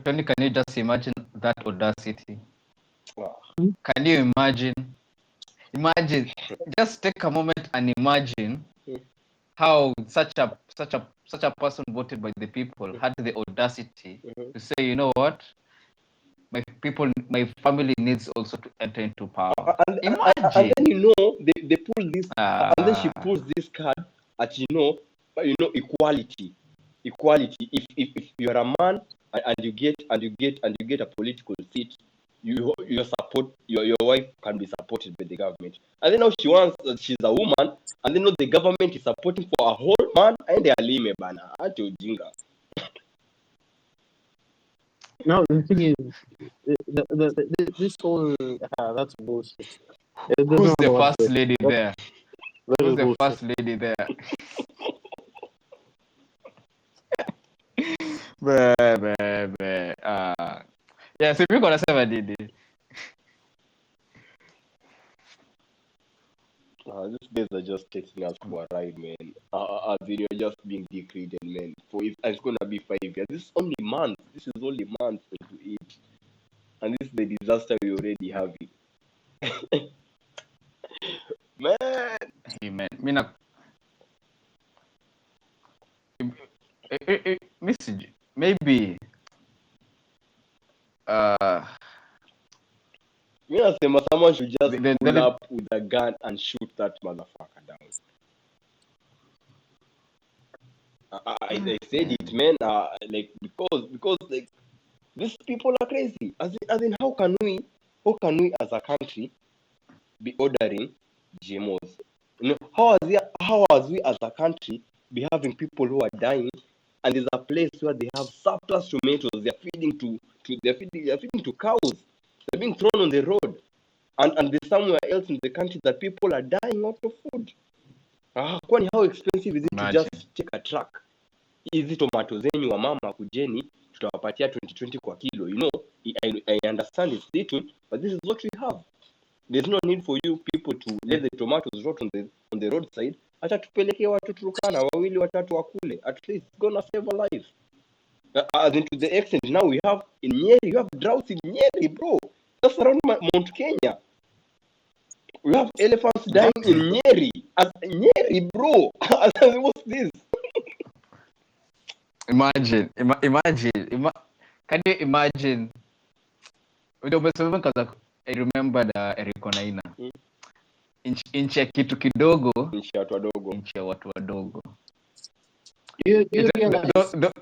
Tony, can you just imagine that audacity? Wow. Can you imagine? Just take a moment and imagine how such a person voted by the people had the audacity to say, you know what, my family needs also to enter into power. And then they pull this, and then she pulls this card at equality. If you are a man and you get a political seat, your wife can be supported by the government. And then now she's a woman, and then the government is supporting for a whole man, and they are lime bana. Jinga. No, the thing is, this whole that's bullshit. Who's the first lady there? Who's the bullshit. first lady there? Yeah, so we're gonna say Didi. These guys are just taking us for a ride, man. As in, you're just being degraded, man. It's gonna be 5 years. This is only months. This is only months into it, and this is the disaster we already have it. Man. Hey, man. Message. Maybe. Someone should just pull up with a gun and shoot that motherfucker down. I said it, man. Because like these people are crazy. As in, how can we as a country be ordering GMOs? How as we as a country be having people who are dying and there's a place where they have surplus tomatoes. They're feeding to cows. They're being thrown on the road, and there's somewhere else in the country that people are dying out of food. Kwani how expensive is it to just take a truck? Hizi tomato zenyu wa mama kujeni, tutawapatia 20 kwa kilo. You know, I understand it's little, but this is what we have. There's no need for you people to let the tomatoes rot on the roadside. Acha tupelekee watu Turkana wawili watatu wakule. At least it's gonna save a life. As into the extent now we have in Nyeri, you have droughts in Nyeri, bro. That's around Mount Kenya. We have elephants dying in Nyeri. As Nyeri, bro. What's this? Imagine. Can you imagine? I remember Eriko Naina. Inchi ya kitu kidogo, Nchi ya watu wadogo. inchi ya watu wadogo. You realize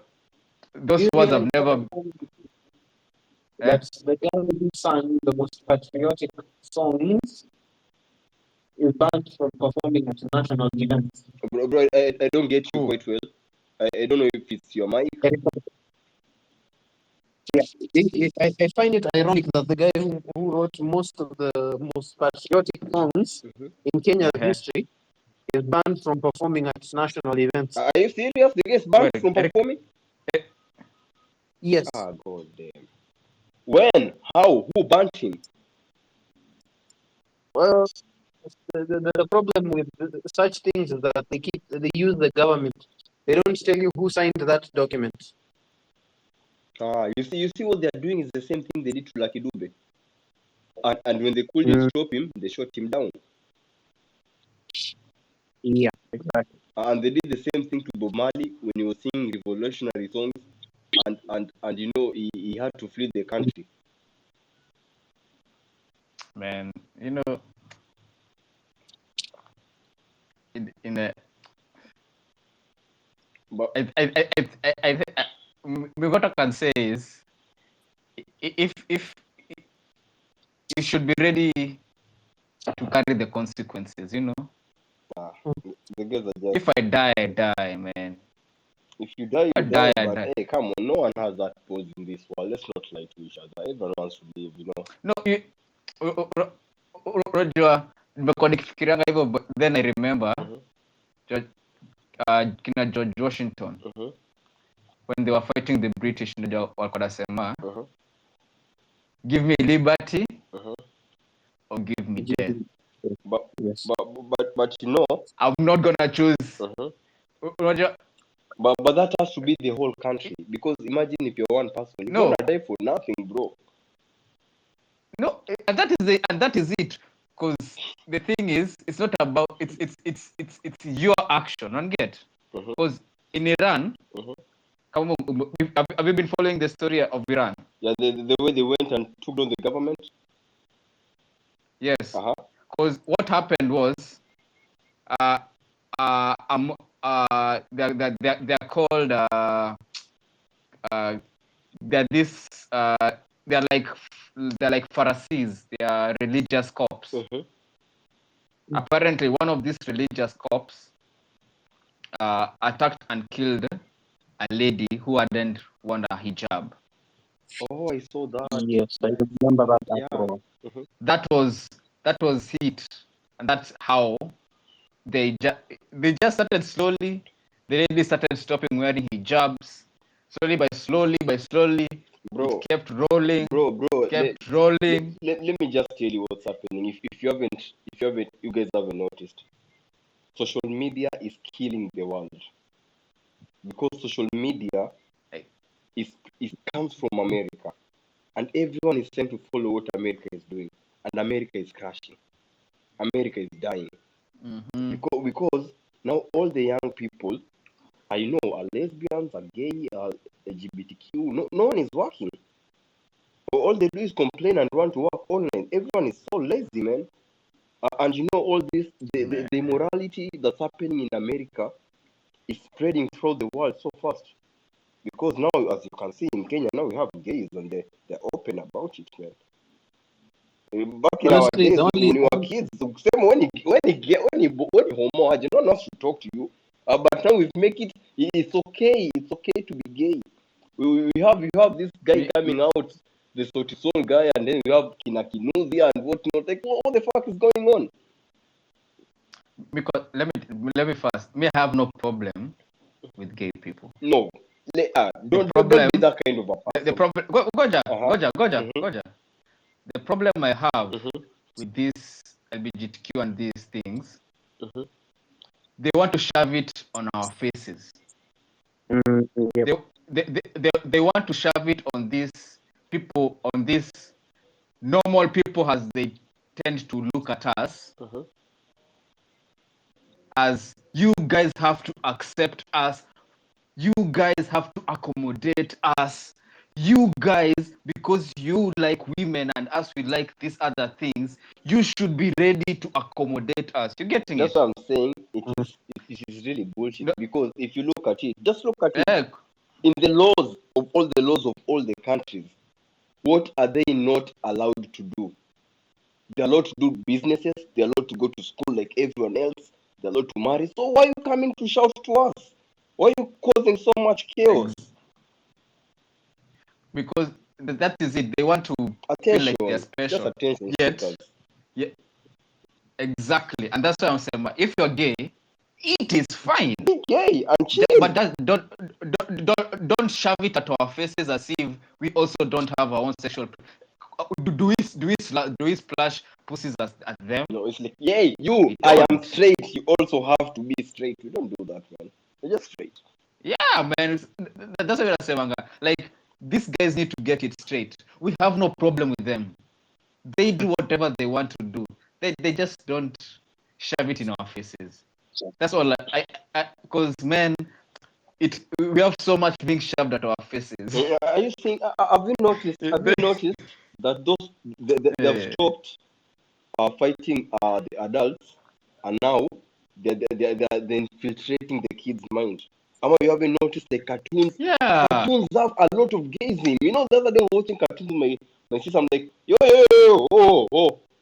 Those words have never. that the guy who sang the most patriotic songs is banned from performing at national events. Bro, I don't get you quite well. I don't know if it's your mic. Yeah, I find it ironic that the guy who wrote most of the most patriotic songs in Kenya's history is banned from performing at national events. Are you serious? The guy is banned from performing? Yes. God damn. When? How? Who banned him? Well, the problem with such things is that they use the government. They don't tell you who signed that document. You see what they're doing is the same thing they did to Lucky Dube. And when they couldn't stop him, they shot him down. Yeah, exactly. And they did the same thing to Bob Marley when he was singing revolutionary songs, and you know he had to flee the country. Man, you know, in a. But What I can say is, if you should be ready to carry the consequences, you know. the guys are just. If I die, man. If you die, you die. But hey, come on, no one has that pose in this world. Let's not lie to each other. Everyone wants to live, you know. No, unajua nimekuwa nikifikirianga hivyo, but then I remember kina George Washington when they were fighting the British, ndio walikuwa nasema give me liberty or give me death. But you know, I'm not gonna choose. But that has to be the whole country, because imagine if you're one person, you're gonna die for nothing, bro. No, and that is it. Because the thing is, it's not about it's your action, and get. Because in Iran, have you been following the story of Iran? Yeah, the way they went and took down the government. Yes. Because what happened was, they're called they're like Pharisees. They are religious cops. Apparently, one of these religious cops attacked and killed a lady who hadn't worn a hijab. Oh, I saw that. Yes, I remember that. Yeah. That was it, and that's how they just started slowly. The lady started stopping wearing hijabs. Slowly by slowly, bro, it kept rolling. Rolling. Let me just tell you what's happening. If you guys haven't noticed, social media is killing the world, because social media comes from America, and everyone is trying to follow what America is doing, and America is crashing. America is dying. Because now all the young people, I know, are lesbians, are gay, are LGBTQ. No one is working. All they do is complain and want to work online. Everyone is so lazy, man. And you know, all this, the immorality that's happening in America is spreading throughout the world so fast. Because now, as you can see in Kenya, now we have gays and they're open about it, man. Back in our days, when we were kids, when you homo, I did not know to talk to you. But now we make it. It's okay. It's okay to be gay. We have this guy Me- coming out, the Sotison guy, and then we have Kinakinuzi and whatnot. Like, what the fuck is going on? Because let me first. Me, I have no problem with gay people. No, don't problem- be that kind of a The person. problem, Goja, Uh-huh. Mhm. Goja. The problem I have Mhm. with this LGBTQ and these things, Mhm. they want to shove it on our faces. Yep. They want to shove it on these people, on these normal people, as they tend to look at us, Mhm. as you guys have to accept us, you guys have to accommodate us, you guys, because you like women and us we like these other things, you should be ready to accommodate us. You're getting That's it? what I'm saying. It is really bullshit. No. Because if you look at it, just look at it Yeah, in the laws of all the countries. What are they not allowed to do? They're allowed to do businesses. They're allowed to go to school like everyone else. They're allowed to marry. So why are you coming to shout to us? Why are you causing so much chaos? because that is it. They want to feel Attention, like they're just special. attention Yet, seekers. yeah, exactly. And that's why I'm saying, if you're gay, it is fine. Be gay and chill. But don't shove it at our faces as if we also don't have our own sexual. Do we splash pussies at them? No, it's like, yay, you, We I am don't. straight. You also have to be straight. We don't do that, man. We're just straight. Yeah, man. That's what I say, manga. Like, these guys need to get it straight. We have no problem with them. They do whatever they want to do. They just don't shove it in our faces. That's all. Because men, we have so much being shoved at our faces. Are you seeing? Have you noticed? Have you noticed that they have Yeah. stopped fighting the adults, and now they're infiltrating the kids' mind. Ama, you haven't noticed the cartoons? Yeah. Cartoons have a lot of gayism. You know, the other day I was watching cartoons with my sister. I'm like, yo, oh,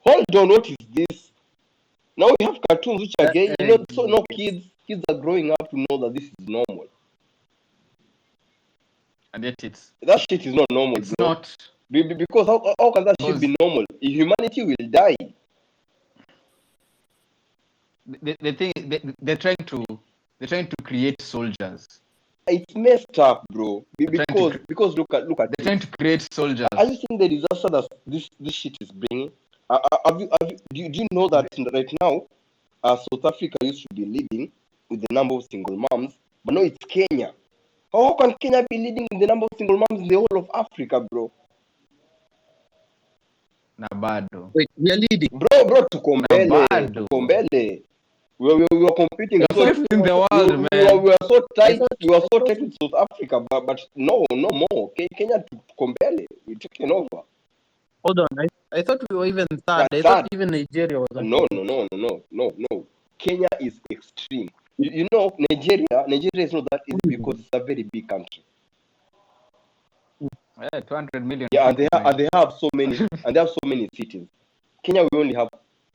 hold on, what is this? Now we have cartoons which are gay. You know, so now kids are growing up to know that this is normal. And yet That shit is not normal, it's bro. not. Because how can that shit be normal? Humanity will die. The thing they're trying to create soldiers. It's messed up, bro. They're trying Because look at They're this. trying to create soldiers. Are you seeing the disaster that this shit is bringing? Do you know that right now, South Africa used to be leading with the number of single moms, but now it's Kenya. How can Kenya be leading in the number of single moms in the whole of Africa, bro? Na bado. Wait, we are leading. Bro, tukombele, bado. tukombele. We were competing. We're fifth in the world, man. We were so tight. thought- We were so tight with South Africa, but no more. Kenya tukombele. We're taking over. Hold on. I thought we were even third. Yeah, I thought third. even Nigeria was on. No. Kenya is extreme. You know, Nigeria is not that easy because it's a very big country. Yeah, 200 million. Yeah, people, and they have so many cities. Kenya, we only have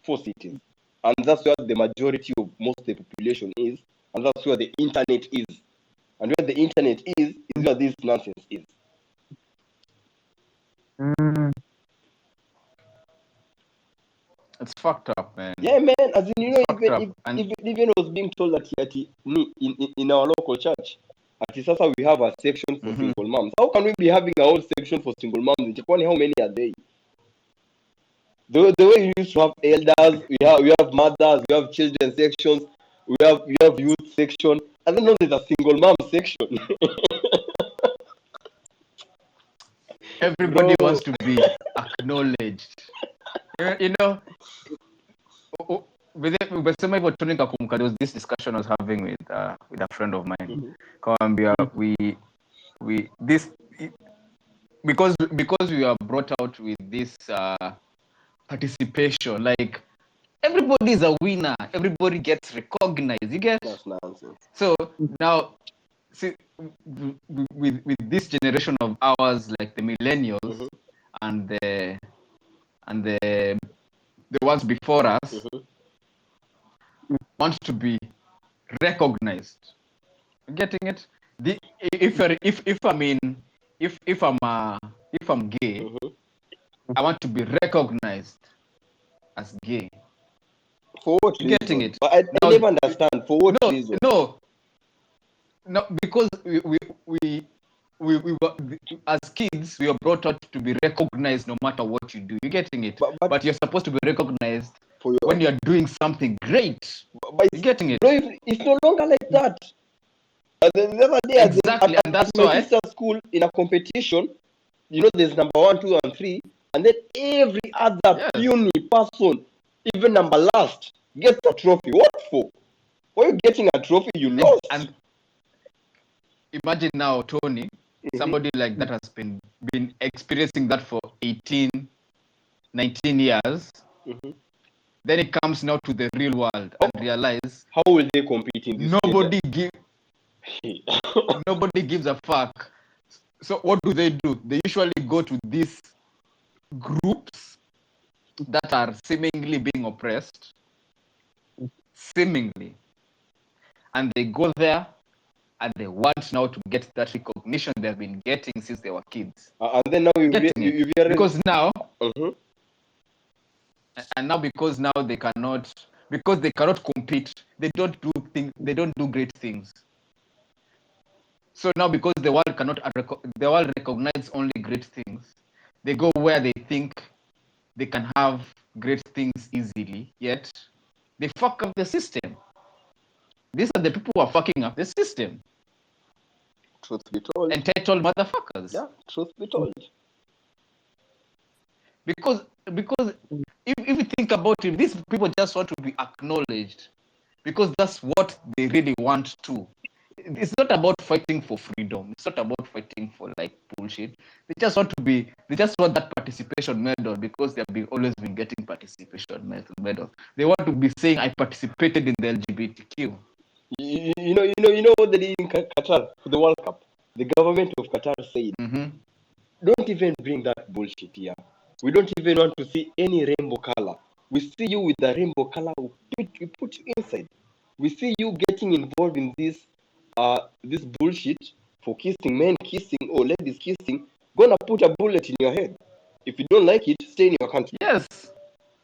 4 cities, and that's where the majority of most of the population is, and that's where the internet is, and where the internet is where this nonsense is. It's fucked up, man. Yeah, man. As in, you know, It's fucked up. And even I was being told that in our local church, at Isasa we have a section for single moms. How can we be having our own section for single moms in Japan? How many are they? The way you used to have elders, we have mothers, we have children sections, we have youth section, and then now there's a single mom section. everybody Bro. wants to be acknowledged. You know, umesema hivyo tu nikakumbuka, there was this discussion I was having with a friend of mine. Kawambia, because we are brought out with this participation, like everybody is a winner, everybody gets recognized, you get? That's nonsense. So now, see, with this generation of ours, like the millennials and the ones before us, want to be recognized. You getting it? If I'm gay, I want to be recognized as gay. For what You reason? getting it? But I Now, never understand. For what reason? No, because we were, as kids, we are brought up to be recognized no matter what you do. You getting it? But you're supposed to be recognized for your, when you're doing something great. but You getting it? Bro, it's no longer like that. The other day, Exactly, and that's my why sister's school in a competition, you know, there's number 1, 2, and 3, and then every other puny person, even number last, gets a trophy. What for? Why are you getting a trophy? You lost. And imagine now, Tony, somebody like that has been experiencing that for 18, 19 years. Then it comes now to the real world and realize how will they compete in this? Nobody gives a fuck. So what do? They usually go to these groups that are seemingly being oppressed, seemingly, and they go there and they want now to get that recognition they've been getting since they were kids. And then now because now and now because now they cannot compete, they don't do great things. So now because the world recognize only great things, they go where they think they can have great things easily, yet they fuck up the system. These are the people who are fucking up the system. Truth be told. Entitled motherfuckers. Yeah, truth be told. Because if you think about it, these people just want to be acknowledged because that's what they really want to. It's not about fighting for freedom. It's not about fighting for like bullshit. They just want that participation medal because they've always been getting participation medal. They want to be saying, I participated in the LGBTQ. You know what they did in Qatar for the World Cup? The government of Qatar said, don't even bring that bullshit here. We don't even want to see any rainbow color. We see you with the rainbow color, we put you inside. We see you getting involved in this bullshit for kissing, men kissing, or ladies kissing. Gonna put a bullet in your head. If you don't like it, stay in your country. Yes.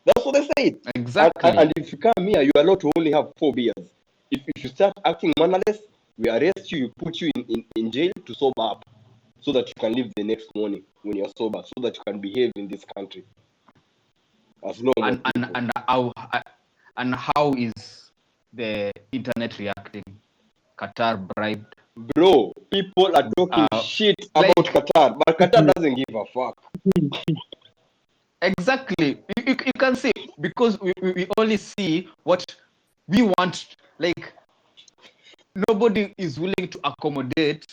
That's what they said. Exactly. And if you come here, you are allowed to only have 4 beers. If you start acting mannerless, we arrest you, put you in jail to sober up, so that you can leave the next morning when you're sober, so that you can behave in this country as normal people. And how is the internet reacting? Qatar bribed. Bro, people are talking shit about Qatar, but Qatar doesn't give a fuck. Exactly. You can see, because we only see what we want. Like, nobody is willing to accommodate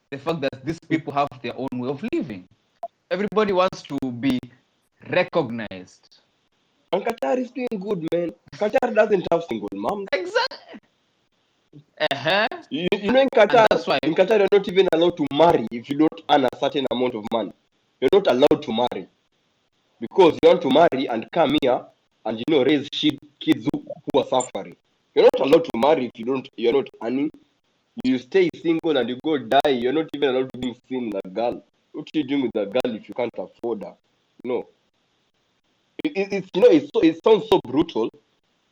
the fact that these people have their own way of living. Everybody wants to be recognized. And Qatar is doing good, man. Qatar doesn't have single moms. Exactly. You know, in Qatar, you're not even allowed to marry if you don't earn a certain amount of money. You're not allowed to marry because you want to marry and come here and raise kids who are suffering. You're not allowed to marry if you're not earning. You stay single and you go die. You're not even allowed to be seen with a girl. What are you doing with a girl if you can't afford her? No. It sounds so brutal,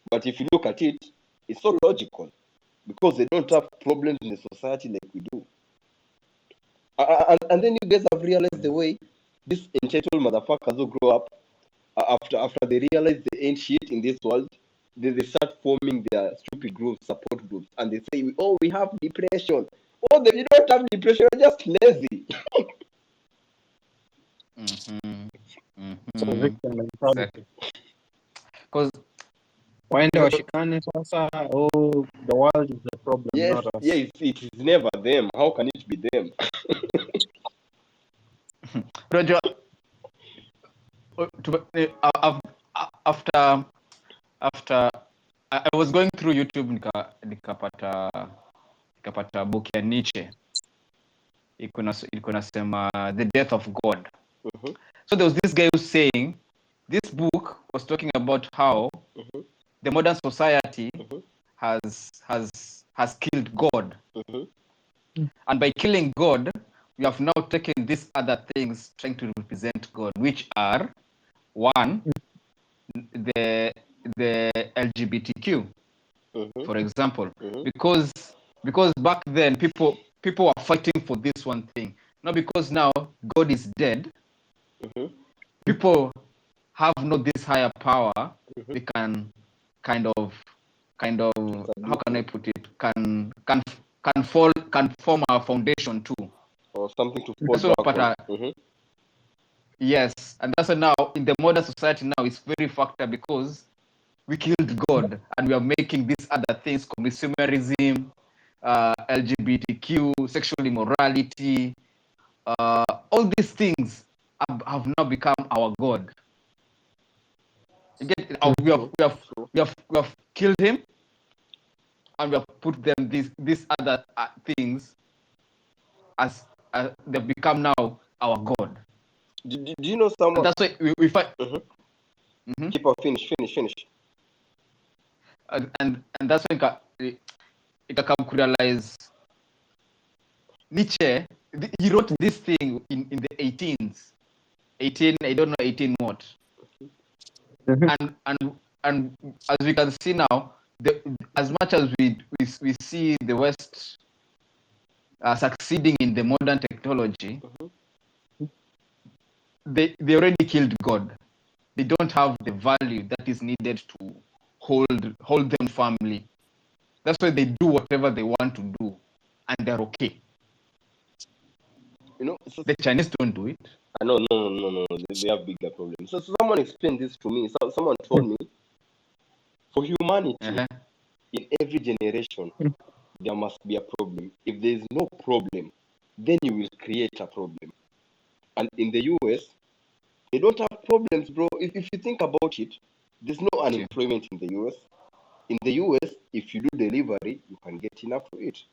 but if you look at it, it's so logical because they don't have problems in the society like we do. And then you guys have realized the way these entitled motherfuckers who grow up after they realize they ain't shit in this world, they start forming their stupid groups, support groups, and they say, "Oh, we have depression." Oh, you don't have depression, you're just lazy. So victim mentality. Because waende washikane sasa, the world is the problem, yes, not us. Yes, it is never them. How can it be them? Roger, after I was going through YouTube nikapata book ya Nietzsche iko nasema The Death of God. So there was this guy who was saying this book was talking about how the modern society has has killed God. And by killing God, we have now taken these other things trying to represent God, which are one, the LGBTQ, for example, because back then people were fighting for this one thing. Not because now God is dead. People have not this higher power. They can kind of how can I put it? Can form a foundation too. Or something to fall That's what back on. Yes, and that's why now in the modern society now it's very factor because we killed God and we are making these other things, consumerism, LGBTQ, sexual immorality, all these things have now become our God. You get it? We have killed him and we have put them these other things as they've become now our God. Do you know someone? And that's why we fight. Keep on, finish. And that's why you can come to realize Nietzsche, he wrote this thing in the 18s. 18, I don't know 18 what. And as we can see now, as much as we see the West succeeding in the modern technology, they already killed God. They don't have the value that is needed to hold them firmly. That's why they do whatever they want to do, and they're okay. You know, so The Chinese don't do it. no. They have bigger problems. So someone explained this to me. So someone told me, for humanity, in every generation, there must be a problem. If there is no problem, then you will create a problem. And in the US, they don't have problems, bro. If you think about it, there's no unemployment in the US. In the US, if you do delivery, you can get enough to eat.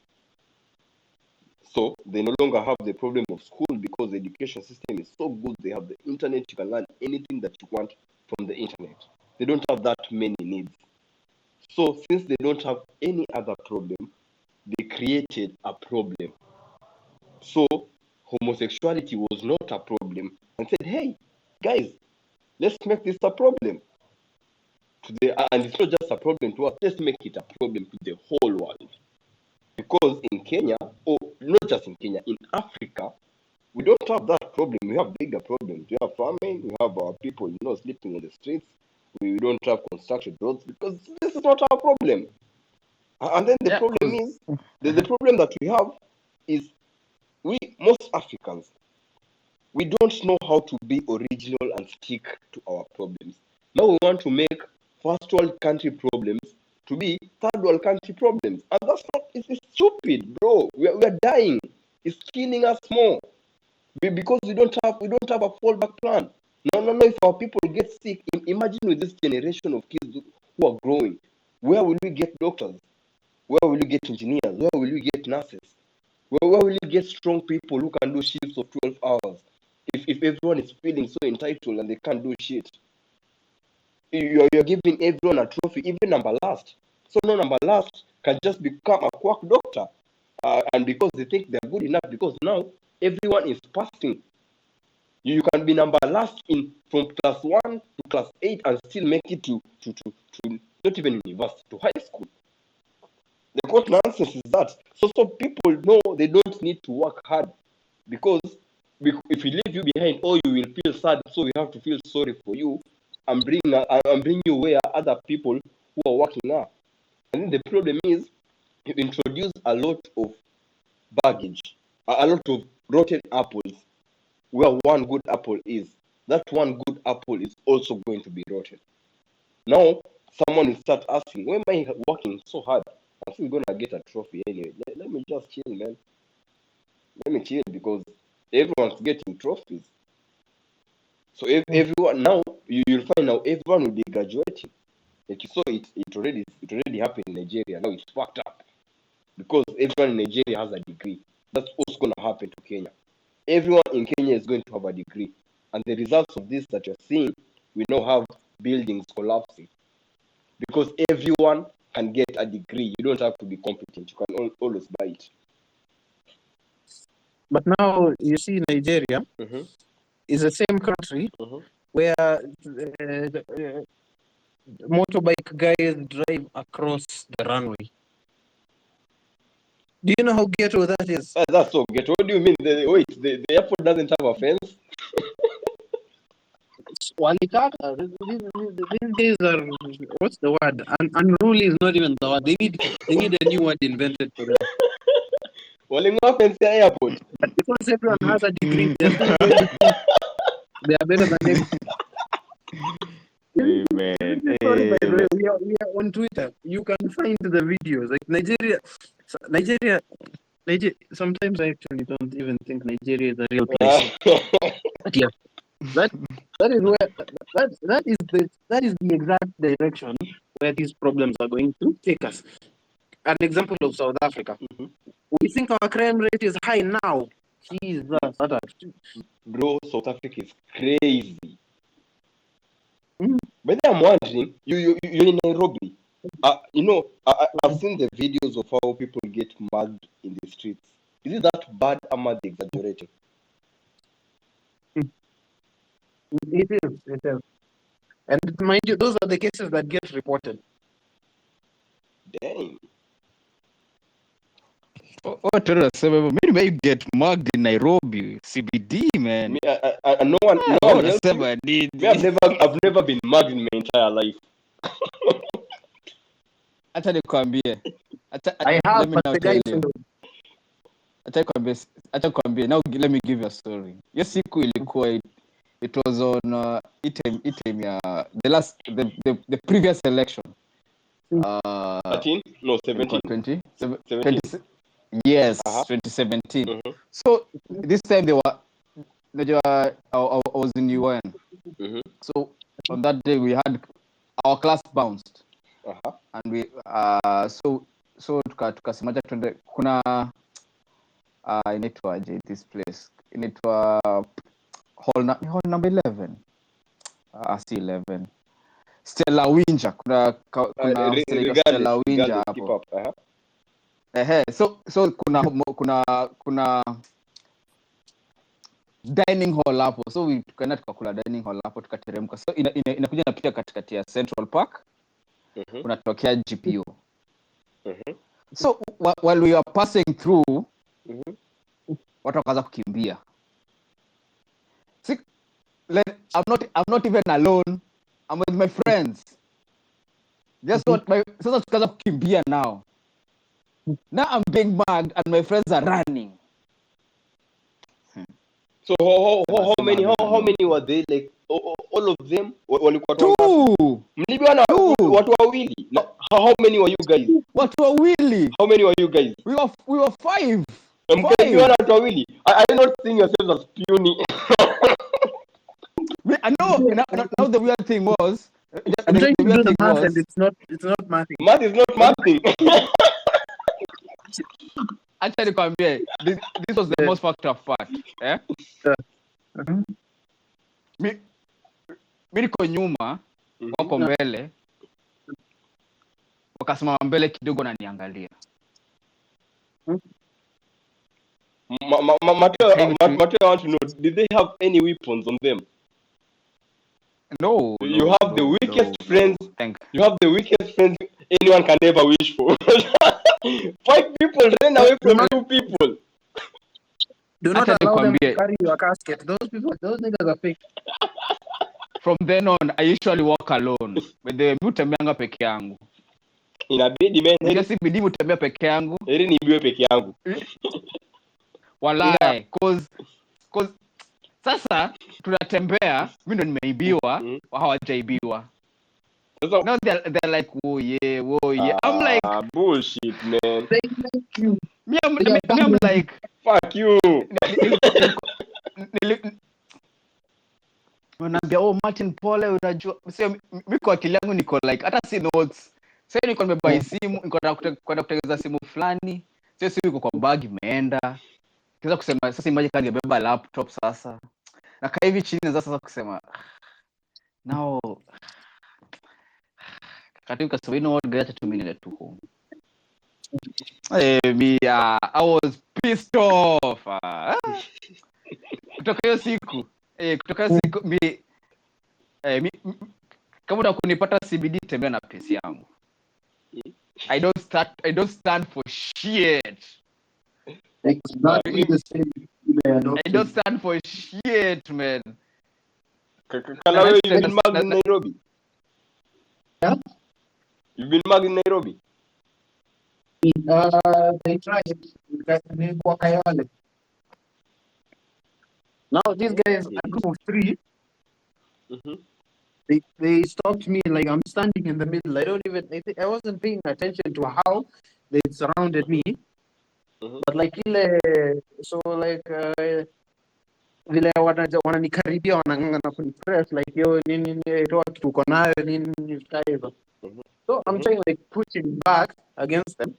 So they no longer have the problem of school because the education system is so good. They have the internet. You can learn anything that you want from the internet. They don't have that many needs. So since they don't have any other problem, they created a problem. So homosexuality was not a problem and said, hey, guys, let's make this a problem. And it's not just a problem to us, let's make it a problem to the whole world. Because in Kenya, or not just in Kenya, in Africa, we don't have that problem. We have bigger problems. We have famine, we have our people, sleeping on the streets. We don't have construction roads because this is not our problem. And then the problem is, the problem that we have is most Africans, we don't know how to be original and stick to our problems. Now we want to make first world country problems to be third world country problems. And that's not, it's stupid, bro. We are dying. It's killing us more. Because we don't have a fallback plan. No. If our people get sick, imagine with this generation of kids who are growing, where will we get doctors? Where will we get engineers? Where will we get nurses? Where will we get strong people who can do shifts of 12 hours? If everyone is feeling so entitled and they can't do shit, you're giving everyone a trophy, even number last. So no number last can just become a quack doctor, and because they think they're good enough, because now everyone is passing. You can be number last from class 1 to class 8 and still make it to not even university, to high school. What nonsense is that? So people know they don't need to work hard, because if we leave you behind, you will feel sad. So we have to feel sorry for you and bring you where other people who are working are. And then the problem is, you introduce a lot of baggage, a lot of rotten apples, where one good apple is. That one good apple is also going to be rotten. Now, someone will start asking, why am I working so hard? I'm still going to get a trophy anyway. Let me just chill, man. Let me chill, because everyone's getting trophies. So everyone, now, you'll find now everyone will be graduating. Like you saw it already happened in Nigeria. Now it's fucked up, because everyone in Nigeria has a degree. That's what's going to happen to Kenya. Everyone in Kenya is going to have a degree. And the results of this that you're seeing, we now have buildings collapsing, because everyone can get a degree. You don't have to be competent. You can always buy it. But now you see Nigeria is the same country where motorbike guys drive across the runway. Do you know how ghetto that is? That's so ghetto. What do you mean? The airport doesn't have a fence? Walikaka, these days are, what's the word? Unruly is not even the word. They need a new word invented for them. Walingwa fence ya airport. But because everyone has a degree, they're still going to think they are better than everyone. Sorry, by the way, we are on Twitter. You can find the videos. Like Nigeria. Sometimes I actually don't even think Nigeria is a real place. But yeah, that is where that is the exact direction where these problems are going to take us. An example of South Africa. We think our crime rate is high now. Jesus, bro, South Africa is crazy. But I'm wondering, you're in Nairobi. I've seen the videos of how people get mugged in the streets. Is it that bad? Am I exaggerating? It is. And mind you, those are the cases that get reported. Dang. What maybe may get mugged in Nairobi, CBD, man. Me, no one helps you. Me, I've never been mugged in my entire life. Acha nikwambie. I have, but the guy Acha nikwambie. Now let me give you a story. Hiyo siku ilikuwa it was on item ya the previous election. 13? No, 17. 20? Yes, 2017. So this time they were I was in UN. So on that day we had our class bounced. And we so tukasemaje twende kuna inaitwaje this place inaitwa hall number 11 si 11 Stella Winja kuna Stella Winja hapo. So kuna dining hall hapo, so tukaenda tukakula dining hall hapo, tukateremka. So inakuja napita katikati ya Central Park, unatokea GPO. So while we are passing through, watu wakaanza kukimbia. I'm not even alone. I'm with my friends. Just sasa tukaanza kukimbia now. Now I'm being mugged and my friends are running. So how many were they? Like all of them? Walikuwa two. Mlibiwa na watu wawili. How many were you guys? Watu wawili. How many were you guys? We were five. Mlibiwa na watu wawili. I not seeing yourselves as puny. I know. Now the weird thing was, I'm trying to do the math and it's not mathing. Math is not mathing. Actually, this was the most fucked up part. Eh? Mi niko nyuma, wako mbele. Wakasimama mbele kidogo na niangalia. Mateo, I want to know, did they have any weapons on them? No. You have the weakest friends. Thank you have the weakest friends anyone can ever wish for. 5 people ran away from 2 people. Do not allow them to carry your casket. Those niggas are fake. From then on, I usually walk alone. But the mutembeanga peke yangu. Inabidi man. Just bidi mutembea peke yangu. Heri niibiwe peke yangu. Walai, cause sasa tunatembea, mimi ndo nimeibiwa, hawajaibiwa. Now they're like, oh yeah. I'm like, bullshit, man. They make you. I'm like, fuck you. Wanaambia, Martin Pole, unajua. Sio mimi kwa akili yangu niko like, hata si notes. Sasa niko nimebuy simu, niko kwenda kutengeneza simu fulani. Sio simu iko kwa bag imeenda. Kiweza kusema sasa imagine kama ningebeba laptop sasa. Na kaa hivi chini sasa kusema now Katika sababu you know what, get to me to home. I was pissed off. Kutoka hiyo siku kama unakunipata CBD tembea na pesa yangu. I don't stand for shit. Exactly the same. I don't stand for shit, man. Kalawe, you've been mugged in Nairobi. Yeah? You've been mugged in Nairobi. They tried. Now these guys, a group of 3. Mm-hmm. They stopped me, like I'm standing in the middle. I wasn't paying attention to how they surrounded me. Mm-hmm. But like vile wananikaribia wanang'ang'ana kunipress like yo nini toa kitu uko nayo nini hivyo. So I'm trying like pushing back against them,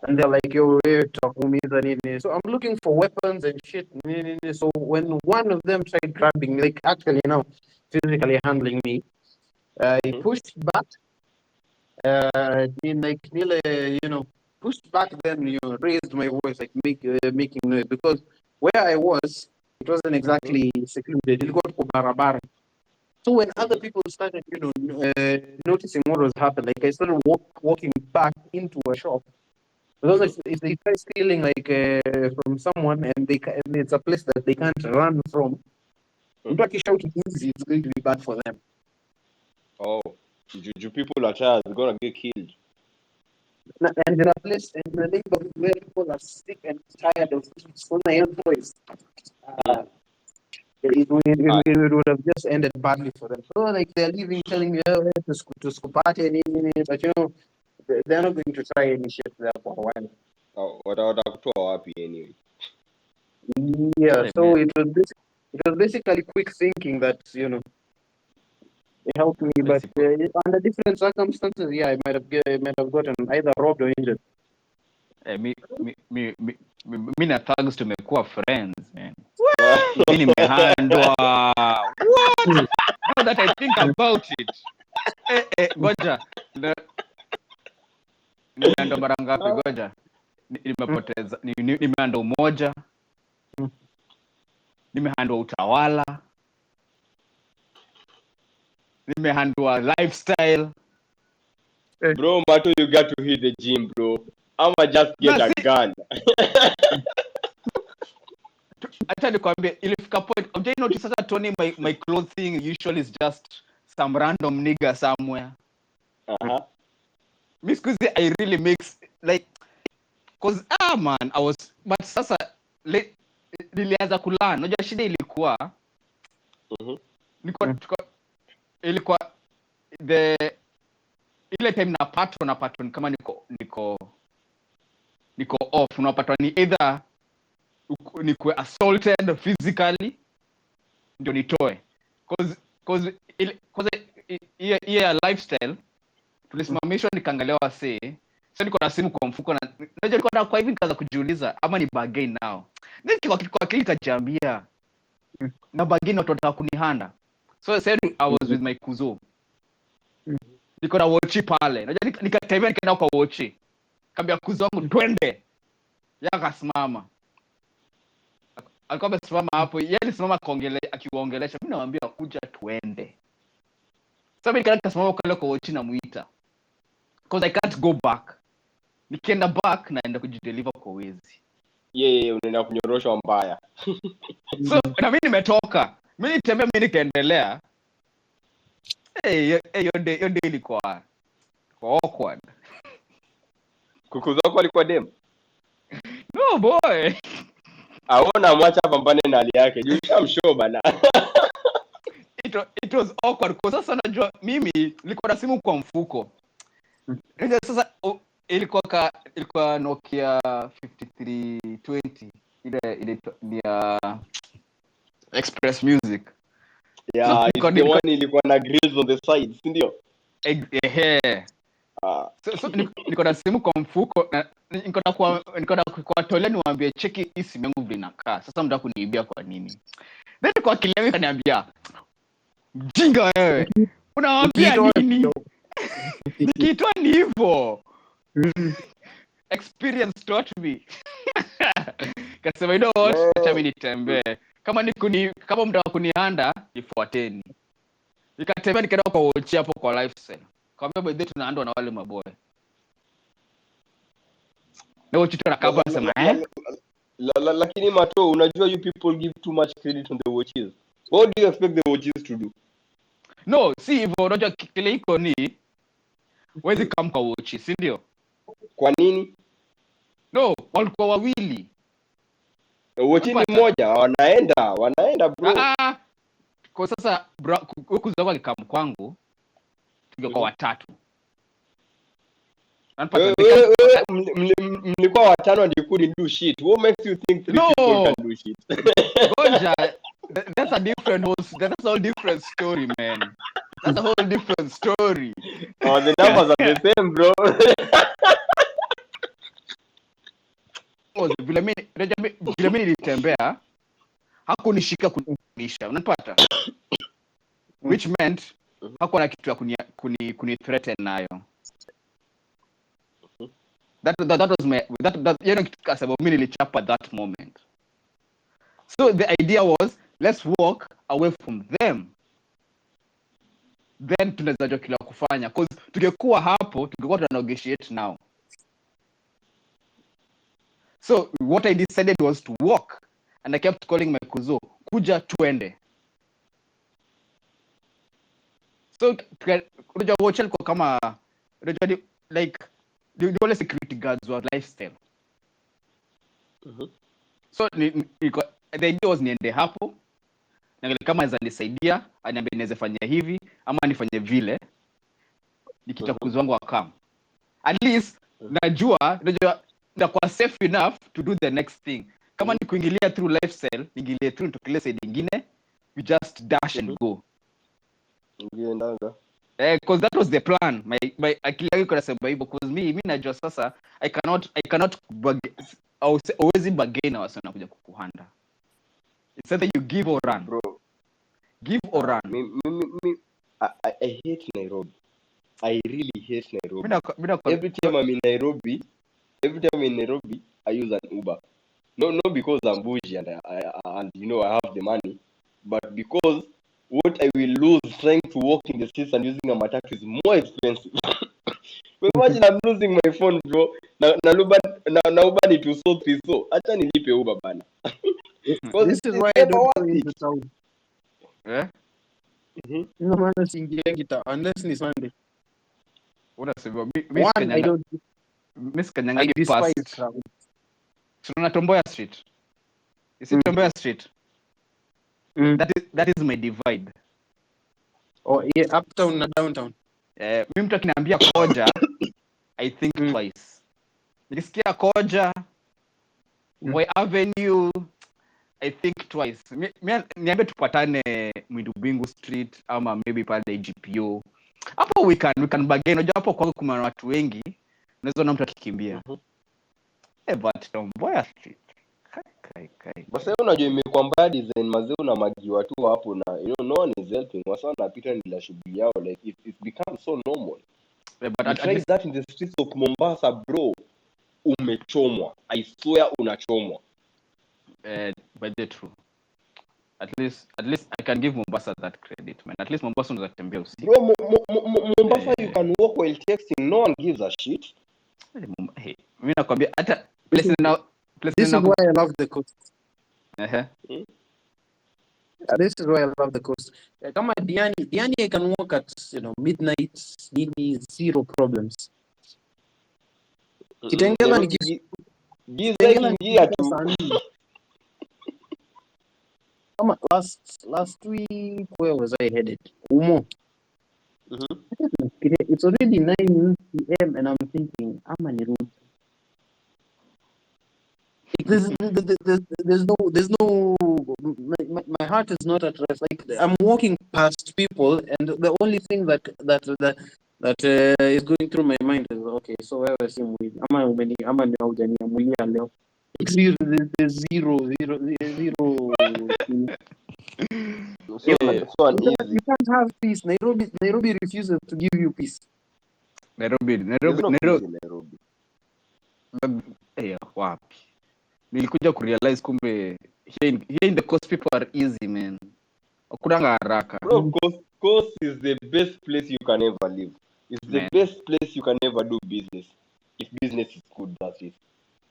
and they're like yo takuumiza nini. So I'm looking for weapons and shit nini. So when one of them tried grabbing me, like actually physically handling me, I pushed back. Pushed back, then raised my voice, like making noise, because where I was, it wasn't exactly secluded. It got barabara. So when other people started, noticing what was happening, like I started walking back into a shop. Because if they try stealing like from someone and it's a place that they can't run from, it's going to be bad for them. Oh, Juju people are gonna get killed. And in a place in the neighborhood where people are sick and tired of voice, it would have just ended badly for them. So like they're leaving, telling me to Skopati and but they're not going to try any shit there for a while. Oh, what happy anyway? Yeah, so it was basically quick thinking that it helped me, but under different circumstances, I might have gotten either robbed or injured. Me na thugs tumekuwa friends, man. Mimi nimehandwa. What? Now that I think about it. Goja. Nimehandwa mara ngapi goja? Nimepoteza. Nimehandwa umoja. Nimehandwa utawala. Nimehandwa lifestyle. Bro, Mato, you got to hit the gym, bro. I'ma just get a gun. Acha nikwambie, ilifika point, unajua notice sasa Tony, my clothing usually is just some random nigga somewhere. Miss Kuzi, I really mix like, cause man, I was, but sasa nilianza kulana. Unajua shida ilikuwa ilikuwa ile time napatwa kama niko off, unapatwa ni either nikuwe assaulted physically ndio nitoe, cause lifestyle tulisimamishwa, nikaangalia wase. So niko na simu kwa mfuko, na unajua niko kwa hivi nikaanza kujiuliza ama ni bargain now. Ndio kwa kile kajiambia na bargain watu wanataka kunihanda. So I said I was with my kuzo. Niko na watch pale. Unajua nikatembea nikaenda kwa watch. Kaambia kuzo wangu twende. Yakasimama. Alikuwa amesimama hapo, yeye alisimama akiwaongelesha. Mimi nawaambia kuja tuende. Sasa mimi nikasimama kule kwa watch na muita. Because I can't go back. Nikienda back naenda kujideliver kwa wezi. Unaenda kunyoroshwa mbaya. So na mimi nimetoka. Mimi nitembea, mimi nikaendelea. Yonde ilikuwa awkward. Kuku zako alikuwa dem? No boy. Aona mwacha pambane na hali yake. Juu shamshow bana. It was awkward kwa sasa najua mimi nilikuwa na simu kwa mfuko. Sasa ilikuwa Nokia 5320 ile ni Express Music. Yeah, ilikuwa na grills on the sides, ndio? So niko na simu kwa mfuko na niko na kwa tole niwaambie cheki hii simu yangu vile inakaa. Sasa mtaka kuniibia kwa nini? Then kwa akili yangu kaniambia, mjinga wewe. Unawaambia nini? Nikitoa ni hivyo. Experience taught me. Kasema you know what? Acha mimi nitembee. Kama mtaka kunihanda, nifuateni. Nikatembea nikaenda kwa watch hapo kwa lifestyle. Kaambia by the tunaandwa na wale maboy. Na watch tu nakaba sema Lakini Mato, unajua you people give too much credit on the watches. What do you expect the watches to do? No, si hivyo, unajua kile iko ni wezi come kwa watch, si ndio? Kwa nini? No, walikuwa wawili. Watch ni moja, wanaenda bro. Kwa sasa huku zako alikam kwangu tungekuwa watatu. Mlikuwa watano and you couldn't do shit. What makes you think three people can do shit? Gonja, that's a different story, man. That's a whole different story. Oh, the numbers are the same, bro. Vile mimi nilitembea hakunishika kunisha, unapata? Which meant hakuwa na kitu ya kuni threaten nayo. That was my you know, kwa sababu mimi nilichapa that moment. So the idea was, let's walk away from them. Then tunaweza jua kila kufanya, cause tungekuwa hapo tungekuwa tuna negotiate now. So what I decided was to walk, and I kept calling my kuzo, kuja tuende. So unajua watch alikuwa kama unajua like the only security guards were lifestyle. So the idea was niende hapo na kama anaweza nisaidia aniambie niweze fanya hivi ama nifanye vile nikitakuzo wangu akam. At least najua nitakuwa safe enough to do the next thing. Kama ni kuingilia through lifestyle, niingilie through to kile side nyingine, we just dash and go. Ngiendanga. Because that was the plan. My akili yangu ikasema hivyo, because me najua sasa I cannot always bargain na wasana kuja kukuhanda. It's either you give or run, bro. Give or run. I hate Nairobi. I really hate Nairobi. Every time I'm in Nairobi, I use an Uber. No, because I'm bougie and you know I have the money, but because what I will lose trying to walk in the streets and using a matatu is more expensive. Imagine I'm losing my phone, bro. Na Uber ni 2 so. Acha nilipe Uber bana. This is why I don't go into town. Eh? No maana siingiangi town unless ni Sunday. Unasema I despise crowd. Tuna Tomboya Street. Is it Tomboya Street? That is my divide. Oh, yeah, uptown na downtown. Mimi mtu akiniambia koja, I think twice. Nikisikia koja, Moi Avenue, I think twice. Niambie tupatane Mwidubingu Street ama maybe pale GPO. Hapo we can bargain. Unajua hapo kwa kuna watu wengi, unaweza na mtu akikimbia. But Tomboya Street. Kai. Basi unajua imekuwa mbaya design mazee unamagiwa tu hapo na you know no one is helping. Wasa wanapita bila shughuli yao, like it becomes so normal. But try that in the streets of Mombasa, bro. Umechomwa. I swear unachomwa. But the true. At least I can give Mombasa that credit, man. At least Mombasa unaweza tembea usiku. Bro, Mombasa you can walk while texting. No one gives a shit. Hey, mimi nakwambia hata This is why I love the coast. This is why I love the coast. Kama Diani I can walk at midnight, zero problems. Kitengela ni giza tu. Kama last week, where was I headed? Umo. It's already 9 p.m. and I'm thinking, I'm on the road. There's no my heart is not at rest. Like I'm walking past people, and the only thing that is going through my mind is, okay, so where was him with? There's zero. So you can't have peace. Nairobi refuses to give you peace. Nairobi, There's no peace in Nairobi. wapi? Nilikuja kurealize kumbe here in the coast people are easy, man. Hakunanga haraka. Bro, coast is the best place you can ever live. It's the Man. best place you can ever do business. If business is good, that is.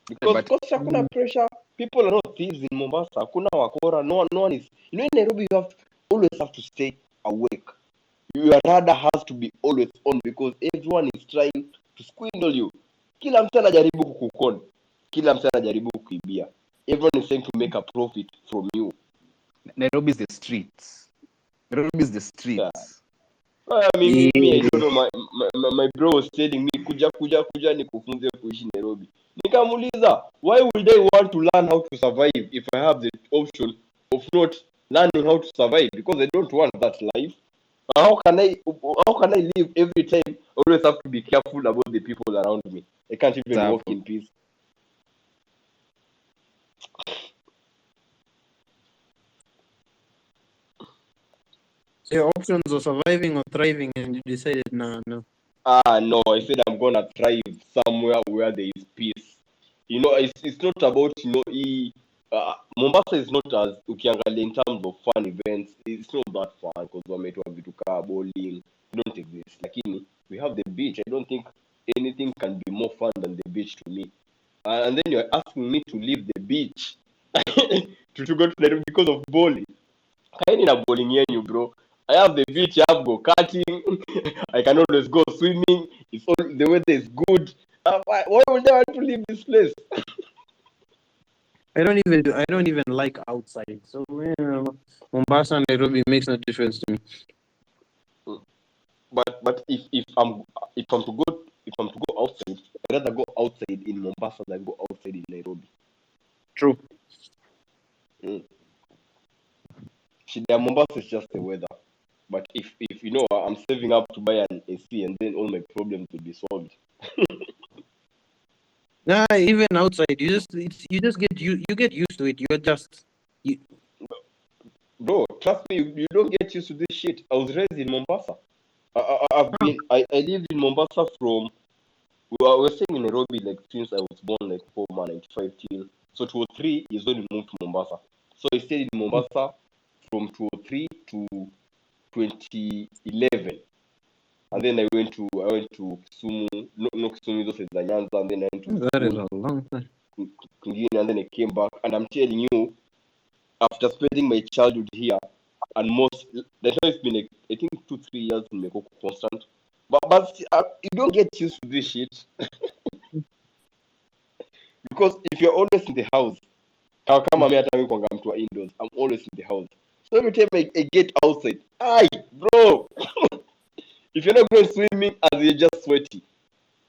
Because But- coast hakuna pressure. People are not thieves in Mombasa. Hakuna wakora. No one is. You know, in Nairobi, you always have to stay awake. Your radar has to be always on because everyone is trying to swindle you. Kila mtu anajaribu kukukon. Kila mtu anajaribu kuibia. Everyone is trying to make a profit from you. Nairobi is the streets. Nairobi is the streets. Me, I don't know. My bro was telling me, kuja nikufunze kuishi Nairobi. Nikamuuliza, why would I want to learn how to survive if I have the option of not learning how to survive? Because I don't want that life. How can I live every time? I always have to be careful about the people around me. I can't even walk in peace. So your options of surviving or thriving, and you decided, no. No, I said I'm gonna thrive somewhere where there is peace. You know, it's not about, Mombasa is not as ukiangalia in terms of fun events. It's not that fun because wametoa vitu kaa bowling don't exist. Lakini we have the beach. I don't think anything can be more fun than the beach to me. And then you're asking me to leave the beach to go to Nairobi because of bowling. Kaini na bowling yenyu, bro. I have the beach, I have go karting, I can always go swimming. It's all the weather is good. Why would I want to leave this place? I don't even like outside. So Mombasa and Nairobi makes no difference to me. But if I'm to go outside, I'd rather go outside in Mombasa than go outside in Nairobi. True. Shida Mombasa is just the weather. But if I'm saving up to buy an AC and then all my problems will be solved. Nah, even outside, you just get you get used to it. You adjust. Bro, trust me, you don't get used to this shit. I was raised in Mombasa. I lived in Mombasa from, we were staying in Nairobi like since I was born, like 95 till. So 2003 is when we moved to Mombasa. So I stayed in Mombasa from 2003 to 2011. And then I went to Kisumu, no Kisumu, those is the Nyanza, and then I went to That is a long time. Kingine, and then I came back. And I'm telling you, after spending my childhood here, and that's why it's been like, I think 2-3 years in Mekoko constant. But you don't get used to this shit. Because if you're always in the house, indoors, I'm always in the house. So every time I get outside, bro, if you're not going swimming as you're just sweaty,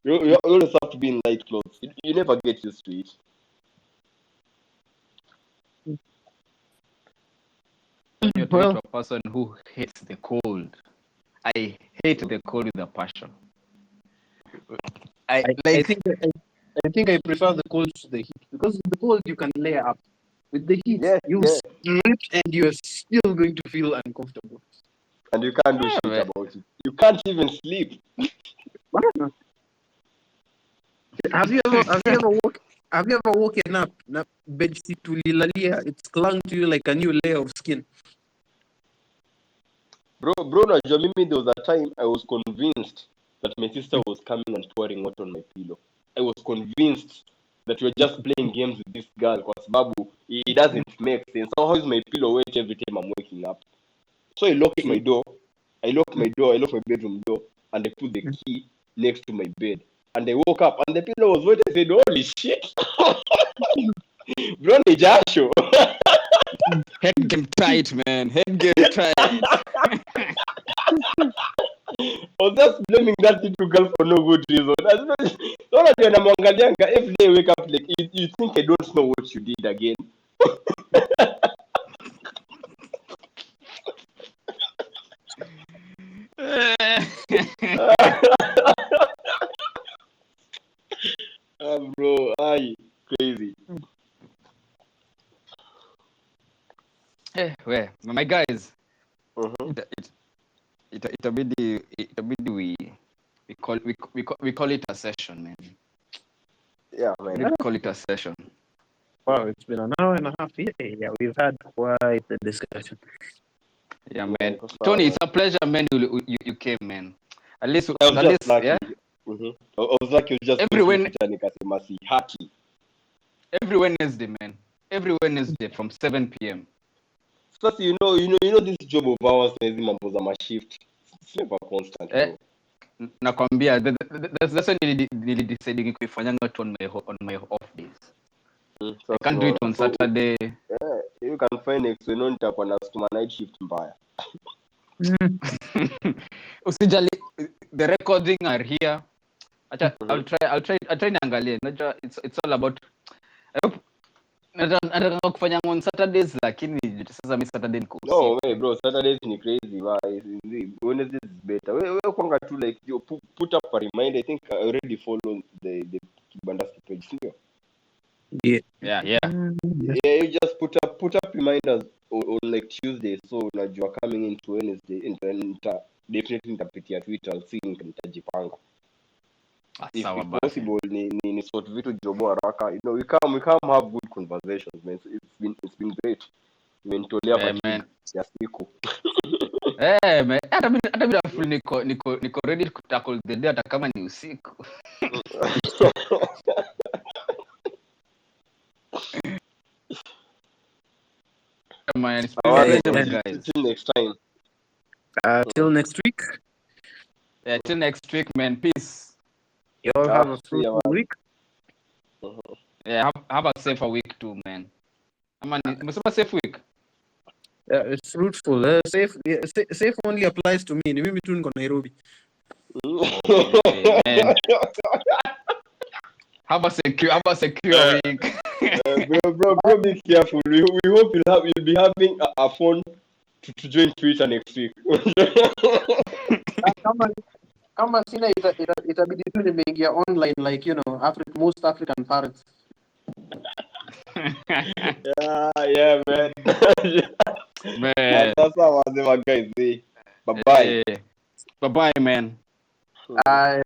you always have to be in light clothes. You never get used to it. You're talking to a person who hates the cold. I hate the cold with a passion. I think I prefer the cold to the heat, because with the cold you can layer up. With the heat, you sweat and you're still going to feel uncomfortable. And you can't do shit about it. You can't even sleep. Have you ever woken up na bedsheet tulilalia, it's clung to you like a new layer of skin? Bro, najua mimi, there was a time I was convinced that my sister was coming and pouring water on my pillow. I was convinced that we were just playing games with this girl, because babu, it doesn't make sense. So how is my pillow wet every time I'm waking up? So I locked my door. I locked my bedroom door, and I put the key next to my bed. And I woke up, and the pillow was wet. I said, holy shit. Bro, ni jasho. Head game tight, man. Head game tight. I was just blaming that little girl for no good reason. Every day I wake up, like, you think I don't know what you did again. Bro, crazy. Well, my guys, Uh-huh. itabidi we call it a session, man. Yeah, We man. need to call it a session. Wow, it's been an hour and a half. Yeah, we've had quite the discussion. Yeah, Yeah, man. for sure, Tony, man. it's a pleasure, man. You came, man. At least, I was just lucky. yeah. I was lucky to just Every nikasema si haki. Wednesday, man. Every Wednesday from 7 p.m. Plus, you know this job of ours is mambo za mashift. It's never constant. Eh? Nakwambia, that's why nilideciding kuifanyanga tu on my off days. I can't do it on Saturday. Yeah, you can find next week nitakuwa na sukuma night shift mbaya. Usijali, the recording are here. I'll try niangalie. Najua it's all about, I hope nataka kufanya on Saturdays, lakini sasa mimi Saturday niko usiku. No way, bro. Saturdays ni crazy. Wednesdays is better. We kwanga tu like you put up a reminder. I think I already follow the Kibanda page. Yeah. Yeah. Yeah, you just put up reminders on like Tuesday, so unajua coming into Wednesday, definitely nitapitia Twitter, see nitajipanga. If possible, ni sort vitu jobo haraka. You know, we come have good conversations, man. So it's been great. Mentolea fatigue ya siku. Man. Hata mimi full niko ready to tackle the day hata kama ni usiku. Man, it's been guys. Till next time. Till next week. Yeah, till next week, man. Peace. You all have a fruitful week. Yeah, have a safer week too, man. Umesema safe week? Yeah, it's fruitful. Safe only applies to me. Ni mimi tu niko Nairobi. Man. Have a secure week. Bro, be careful. We hope you'll be having a phone to join Twitter next week. Kama sina itabidi tu nimeingia online like most African parents. Yeah, man. Man. That's how I guys. Bye-bye. Bye-bye, man. Aya.